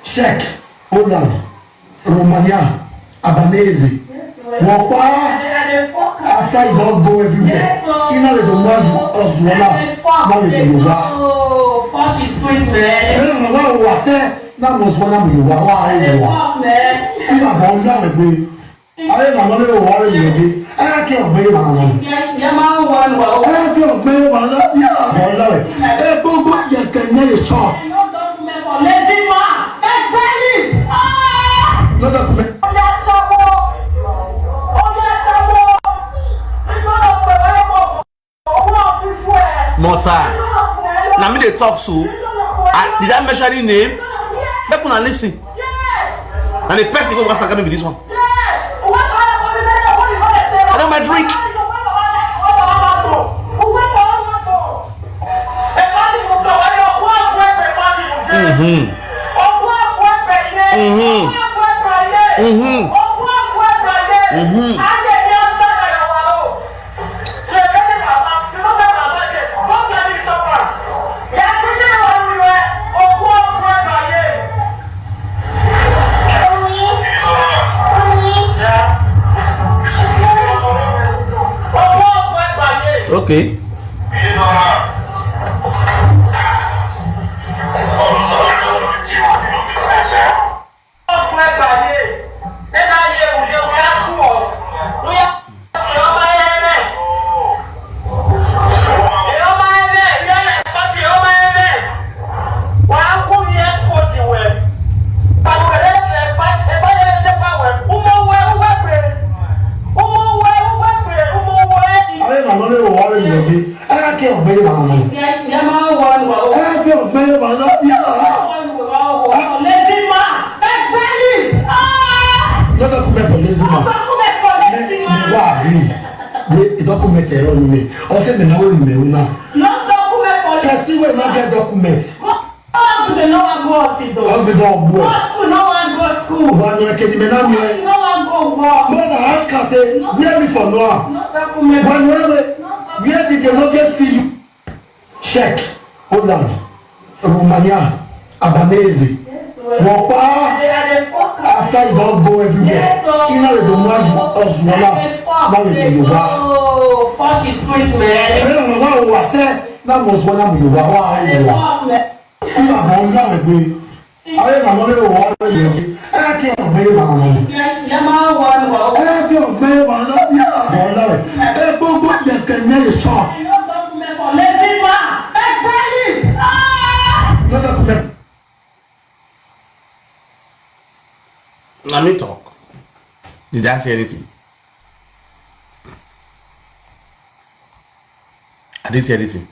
Speaker 8: Check, Holland, Romania, Albanese, Wapa, after you don't go everywhere. You know the ones of Zola, now the Yoruba.
Speaker 9: Oh, fuck is sweet, man.
Speaker 8: You know what I said? Now was one of Yoruba. I'm about that way. I am not going to worry you. I can't be my own. I can't be my own. Yeah, I go back and can never shop. No document.
Speaker 2: More time. Now me they talk so. Did I mention the name? They couldn't listen. And the person who was going to be this one. I don't my drink. Okay. Document error you me. Or say me now you me una.
Speaker 9: No document for
Speaker 2: Person will not get document.
Speaker 9: Hospital no one go hospital.
Speaker 2: Hospital go.
Speaker 9: School no one go school.
Speaker 2: But no can me now me.
Speaker 9: No one go work.
Speaker 2: More than ask her say where me for now.
Speaker 9: No document.
Speaker 2: When where did they not get see you? Check. Holland, Romania, Albanese. Wapa. After you don't go everywhere. You know the ones us now we go.
Speaker 9: Oh, fuck is sweet man.
Speaker 2: No, no, I said that was one of you. Wow, you are born now again. I am a little water. I can't pay my money. I can't pay my money. I don't want to get me shot. Let me talk. Did I say anything? I didn't say anything.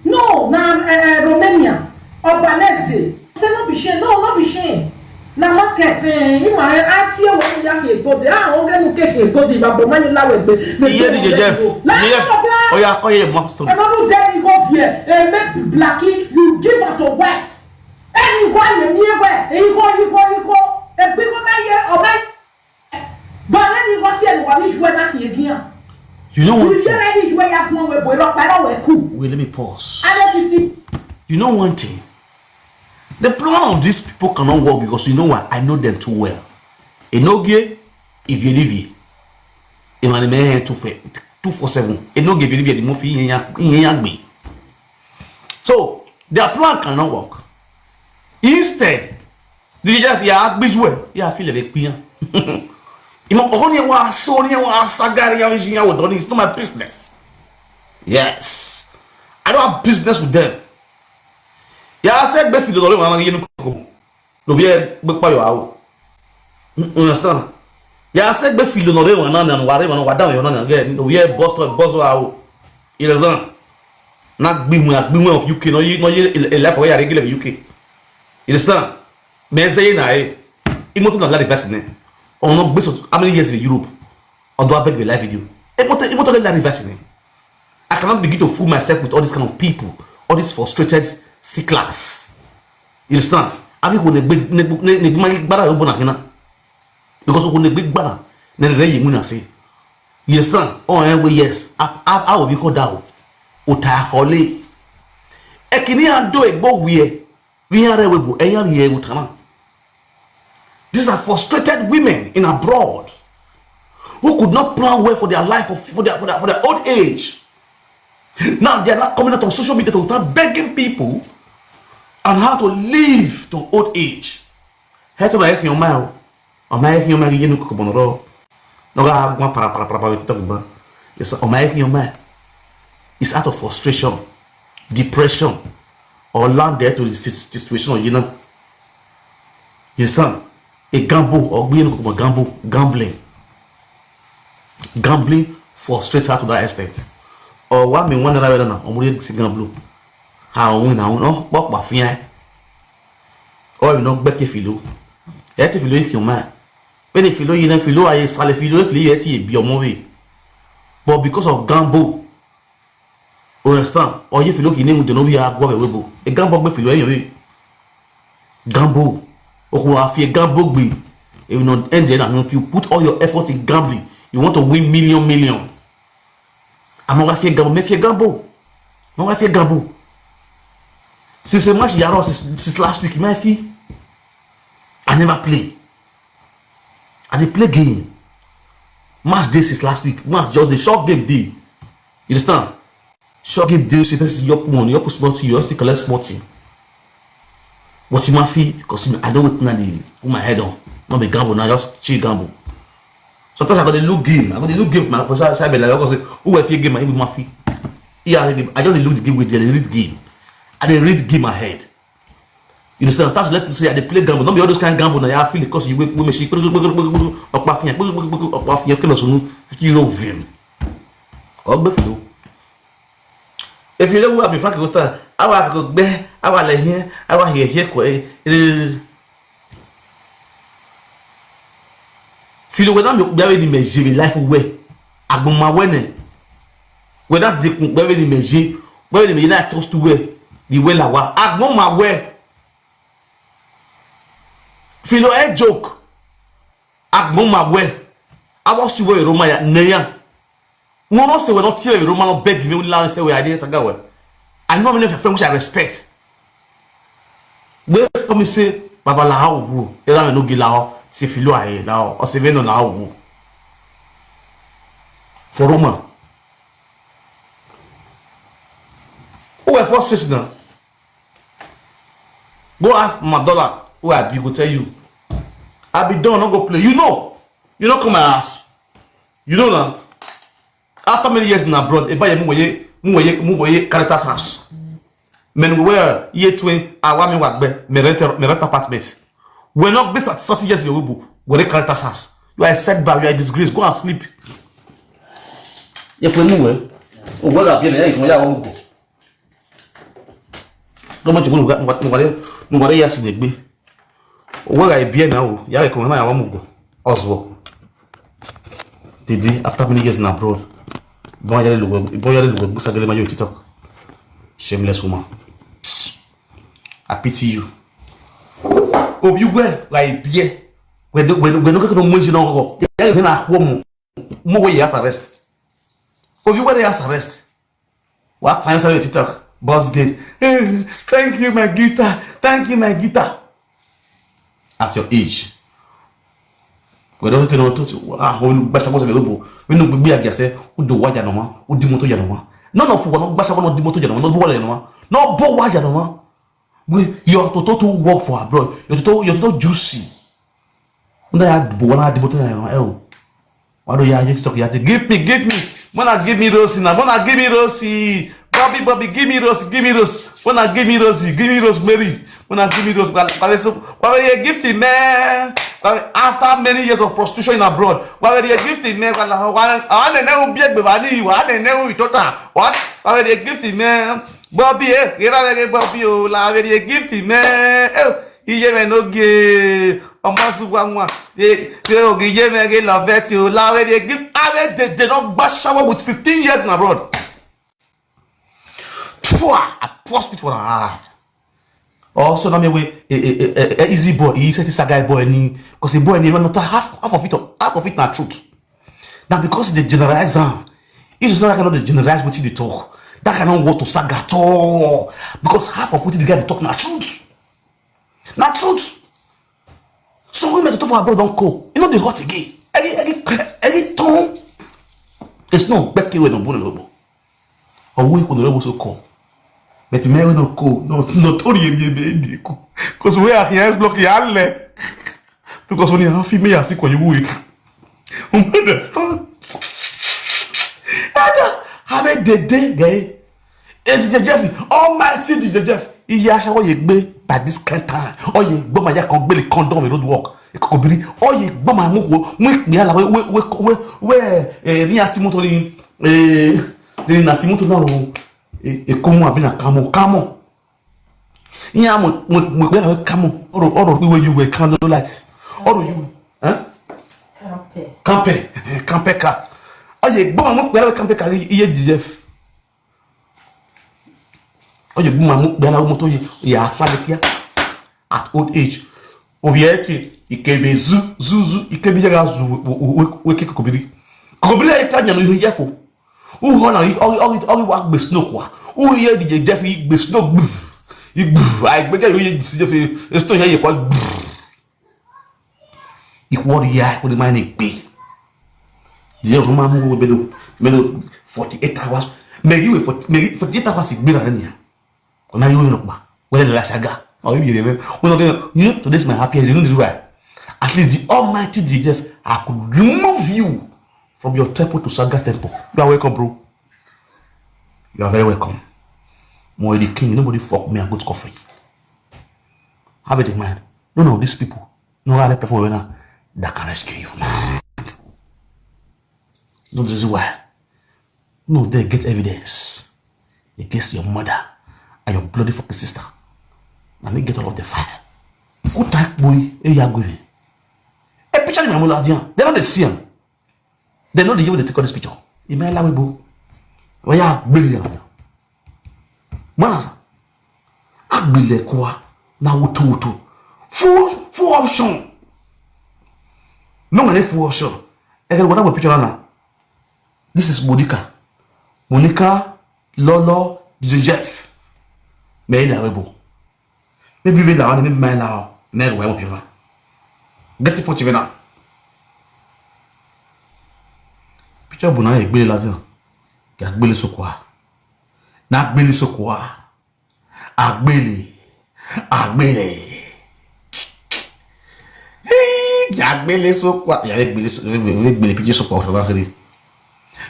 Speaker 1: No, na Romania, Albanese. Say no be shame, no be shame. Na market, ima atie wo ya ke body. Ah, o ge nu ke body ba bo mani lawe gbe.
Speaker 2: Iye di Jeff. Oya monster.
Speaker 1: E no do dey go fear. E make blacky, you give out to white. Any one ye mi e you go. E gbe go na ye o mai. But let me go see and what is when I hear.
Speaker 2: You know what?
Speaker 1: Wait,
Speaker 2: let me pause. You know one thing? The plan of these people cannot work because you know what? I know them too well. Enogie, if you live here, in my name 247. Enogie, if you live here, the movie so their plan cannot work. Instead, the Jeff, yeah, visual, yeah, I feel like a it's not my business. Yes, I don't have business with them. Yeah, I said Befi the Lord no understand? Yeah, I said Befi the Lord and whatever down again. No, yeah, boss out. You understand? Not being of UK, no, you left away regular UK. You understand? Men say I not invest in it. Or not based on how many years in Europe, or do I beg the live video? I cannot begin to fool myself with all this kind of people, all this frustrated C class. You understand? I think when because when the big banner, then the you say, you understand? Oh, yes, how have you called out? Utahole. Ekini do it go we are able, here with these are frustrated women in abroad who could not plan well for their life, for their old age. Now they are not coming out on social media to start begging people on how to live to old age. No ga gwa para TikTok ba. It's on my man. It's out of frustration, depression, or land there to the situation, you know. You understand? A gamble or being gambling frustrates her to that extent. Or what me wonder right now, I'm really gamble. How win now? No, what my fear? Or you know, Becky Philo. Yet if you if you man. When if you know, I sell if you yet be your movie. But because of gamble, understand? Or if you look in the know we are going a gamble with you anyway. Gamble. Or I fear gamble be. It will not end there. And if you put all your effort in gambling, you want to win million. I'm not fear gamble. Me fear gamble. No, fear gamble. Since the match Yaro since last week, my fee. I never play. I did play game. Match day since last week. Match just the short game day. You understand? Short game day. So your money, your small team, you still collect small team. What's my fee? Because I don't want to put my head on. Not be gamble now, just chill gamble. Sometimes I got the look game. I got the look game man for side like I say, who will fee game? I give my fee. Yeah, I just look the game with the read game. I didn't read game ahead. You understand? That's let me say I play gamble. Don't be all those kind of gamble now. I feel because you will machine. You love him. If you know what I'm frank with I will go there, I will lay here, I will here. Feel when I'm very measure life away. I go my winning. Without the very measure, where the United toast to wear the way I was. I go my way. Feel a joke. I go my way. I was to wear Romaya Neya. No one say we're not here. Roman no beg me. Only say we ideas I go. I know many of your friends which I respect. Where come me say Baba Lahao wo. Ela me no gilao. Se filo aye lao. O se veno Lahao wo. For Roman. Who are frustrated now? Go ask my dollar. Who I be go tell you. I be done. Not go play. You know come my ass. You know now. After many years in abroad, a buy move character's house. Men were year 20, I want me work me rent apartments. We're not based at 30 years in Ubu, we're a character's house. You are a setback, you are a disgrace, go and sleep. You play move. Oh, well, I've been here, I won't go. No much nobody else in the bay. Well, I be now, yeah, I come I won't go. Oswald. Did after many years in abroad. Bon, il y a le vous savez les TikTok. Shameless woman. I pity you. Oh, you were like bien. When no you know, you're going home. More way has arrest. Oh, you were there as arrest. What time are you TikTok? Boss gate. Thank you, my guitar. Thank you, my guitar. At your age. We don't know when Basha was available. We know be a say who do what Yanoma, who Dimoto Yanoma. None of one Basha one Dimoto Yanoma, no Bola Yanoma, no Bo Yanoma. You're total work for abroad. You're total juicy. When I had Bola Dimoto Yanoma, why do you have to talk? You have to give me. Wanna give me Rosie now? Wanna give me Rosie? Bobby, give me Rose. Wanna give me Rosie? Give me Rosemary. Wanna give me Rose? Why are you gifting, man? After many years of prostitution in abroad, why are you gifting, man? What? Why are you gifting, man? Bobby, Bobby, la very gifting, man. Enogie, they love it. You love it. They don't shower with 15 years in abroad. I prospect for her. Also, now me easy boy. He said this a guy boy because the boy not half of it not truth. Now because they generalize him, it's not like they generalize what they talk. That cannot work to saga at all because half of what the guy they talk not truth. Not truth. So women to talk for abroad don't go. You know they hot again. Any time. There's no Becky with no bone or we could never so call. But me no go. No tori because we are here block yale. Because when you have female sick when you work. Understand? Have a day, guy. And DJ Jeff, almighty DJ Jeff. Iye aṣawo ye gbe by this kind time. Oye gbo ma ya kan gbe le condom road work. Ekobiri oye gbo ma mu ipe ala we ri ati moto ni na ti moto na ro ekomu abi na kamo. Iya mo gbe na kamo. Oro pe we you we candle light. Oro you Campe ka. Oye gbo ma mu pe la campe ka iye DJ Jeff. Oye bumamu bela moto ya salekia at old age obieti ikebe zuzu ikebe jaga zu weke kokobiri ya tanya no yefo uho na o wa gbe snow kwa u ye di Jeff gbe snow igbu ai gbe ye Jeff snow ye kwa ikwori ya ko di mine gbe je ko ma mu bedo 48 hours me 48 hours igbe na ni. Now you look back. Whether the saga or you to this my happiest, you know this why. At least the Almighty DJ, I could remove you from your temple to Saga temple. You are welcome, bro. You are very welcome. More the king, nobody fuck me and go scot free. Have it in mind. No, these people, no other people that can rescue you from that. No, this is why. No, they get evidence against your mother and your bloody fucking sister. Let me get all of the fire. Who type boy, you are going? A picture in my muladian. They don't see him. They know the year they take on this picture. You may allow me, boo. Why are brilliant? Manasa. I believe quoi now to full option. No one full option. I got whatever picture now. This is Monica, Lolo, Jeff. Mais il a beau. Mais buvez là, on est même là. Mais ouais, mon pire. Gâte pour tu venir. Picture bonne et belle là-dedans. Gâte belle sur quoi? N'a belle sur quoi? Agbele. Gâte belle sur quoi? Il y avait belle picture sur quoi? Je vais voir.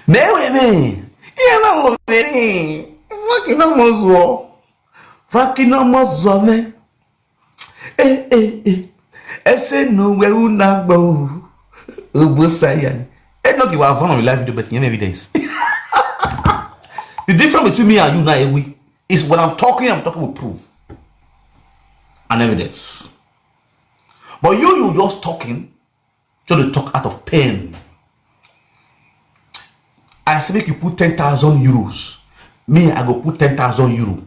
Speaker 2: Mais ouais, mais. Il y a un venir. Fucking no more. Fucking no more, man. Ese no we una go. Ubusaya. Enogie was one of the live video, but you have evidence. The difference between me and you now is when I'm talking with proof and evidence. But you just talking, trying to talk out of pain. I say make you put 10,000 euros. Me, I go put 10,000 euros.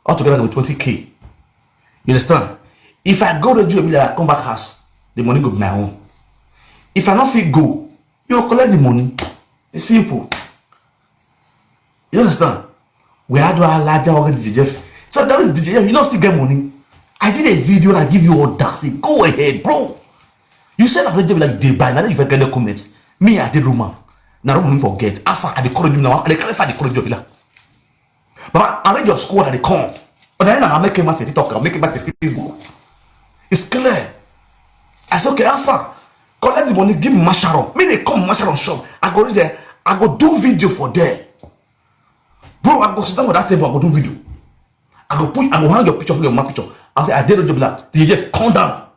Speaker 2: Altogether, I go 20k. You understand? If I go to Jew, I come back house, the money go be my own. If I not fit go, you collect the money. It's simple. You understand? Where do I like that DJ Jeff? So that is DJ Jeff, you don't still get money. I did a video and I give you all that. Say, go ahead, bro. You said I'm ready like day by now. If I get the comments, me I did Roman. Now don't forget. After I encourage you now, I clarify the encourage you. But I read your squad at the con. But then I make him back to TikTok. I'll make it back to Facebook. It's clear. I said, okay, Alpha, collect the money, give me Masharon. Me, they come Masharon shop. I go there, I go do video for there. Bro, I go sit down with that table, I go do video. I go hang your picture, put your my picture. I say, I did a job like DJ, calm down.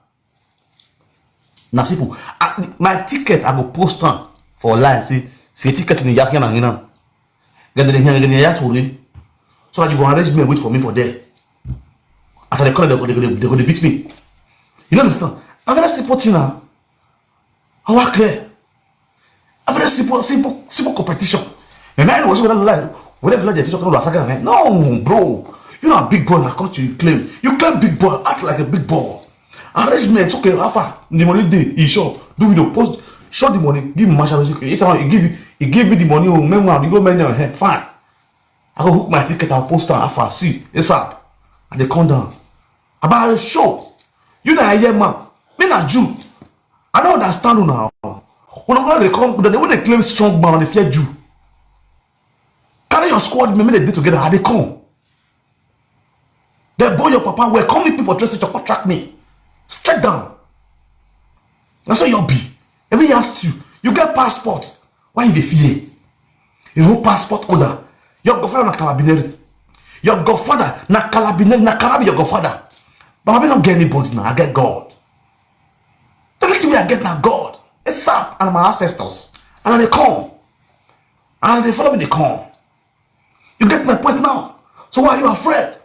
Speaker 2: Now, simple. My ticket, I go post on for live. See, ticket in the Yakian and Hina. Get the Yakian. So that you go arrange me and wait for me for there. After they call it, they're going to beat me. You understand? I'm very simple thing now. How are clear? I'm very simple competition. My mind was whether the teacher come to Asaka. No, bro. You're not a big boy. I come to you claim. You claim big boy. Act like a big boy. Arrange me. It's okay. Alpha. The money day. He sure. Do video. Post. Show the money. Give me Marshall. If he give me the money. Oh, man, you go man down. Fine. I go hook my ticket. I'll post on Alpha. See. It's up. And they come down. About a show. You know I hear man. Me na Jew. I don't understand now. When they come, when they claim strong man, they fear Jew. Carry your squad, maybe they did together. How they come? They boy your papa. Where come people for trust teacher contract me? Straight down. That's what you'll be. Every year asked you. You get passport. Why you be fear? You know passport holder. Your godfather na Calabineri. Your godfather na Calabineri na Calabi your godfather. But I don't get anybody now. I get God. The only thing I get now God. It's up and my ancestors. And they come. And they follow me, they come. You get my point now? So why are you afraid?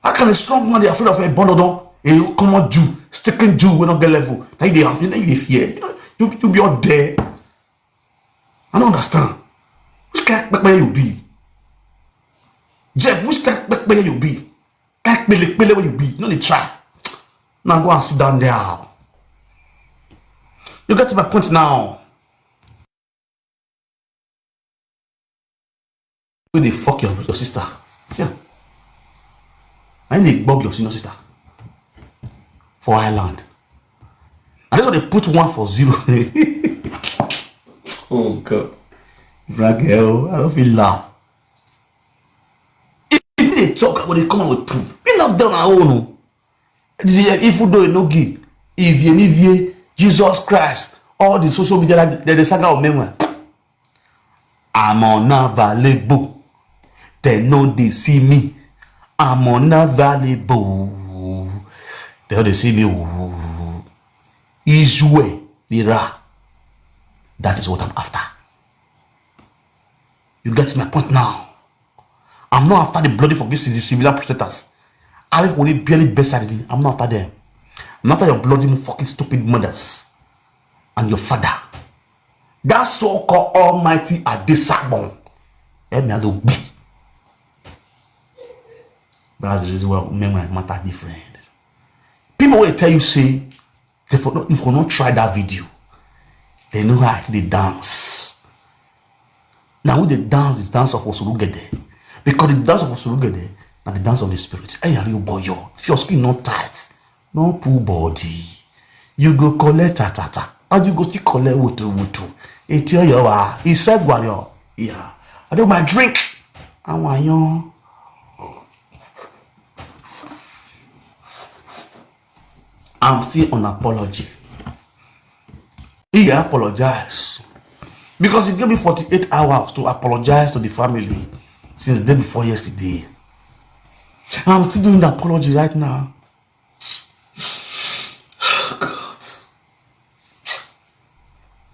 Speaker 2: How can a strong man be afraid of a bondodon? A common Jew, sticking Jew will not get level. Now you have you fear. You be out there. I don't understand. Which kind of where you be? Jeff, which kind of where you be? Where you be? You know they try. Now go and sit down there. You get to my point now. Where they fuck your sister? See, I need to bug your senior sister for Ireland. And that's why they put 1 for 0. Oh God, Ragel, I don't feel laugh. If they talk, when they come out with proof, we knock down our own. If you do Enogie, if Jesus Christ, all the social media life, the saga of memory. I'm unavailable. They know they see me. I'm unavailable. They know they see me. Isue, Ira. That is what I'm after. You get my point now. I'm not after the bloody forgive similar prestators. I live only barely beside it. I'm not after them. I'm after your bloody fucking stupid mothers and your father. That so-called almighty Adesabon. That's the reason why men matter different. People will tell you, say, if you not try that video, they know how they dance. Now when they dance, this dance of Osurugede. Because the dance of Osurugede, now the dance of the spirit. Hey, are you boy, yo? If your skin not tight, no poor body, you go collect tata, and you go still collect wutu. It's your he said, "Warrior, yeah, I do my drink. I want you." I'm still on apology. He apologized because he gave me 48 hours to apologize to the family since the day before yesterday. I'm still doing the apology right now. God.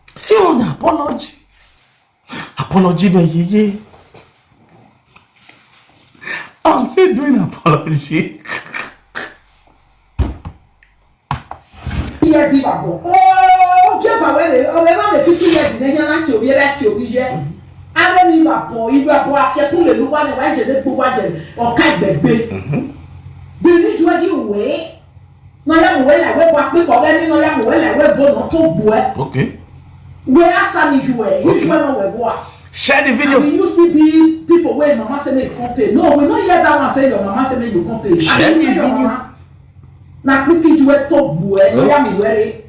Speaker 2: Still on the apology. Apology, baby. I'm still doing apology.
Speaker 1: Yes, oh, Jeff, over the 50 years, then you're not your yet. I don't even you are to the one and I did or can't be. Do you need to get away? No, I'm well, I went back because I didn't know I'm well, I went born or told.
Speaker 2: Okay.
Speaker 1: Where are some you were? You know what?
Speaker 2: Share the video.
Speaker 1: We used to be people where Mama said they can't pay. No, we don't hear that one say your Mama said you can't pay.
Speaker 2: Share the video.
Speaker 1: Na quick to a top boy, I am weary.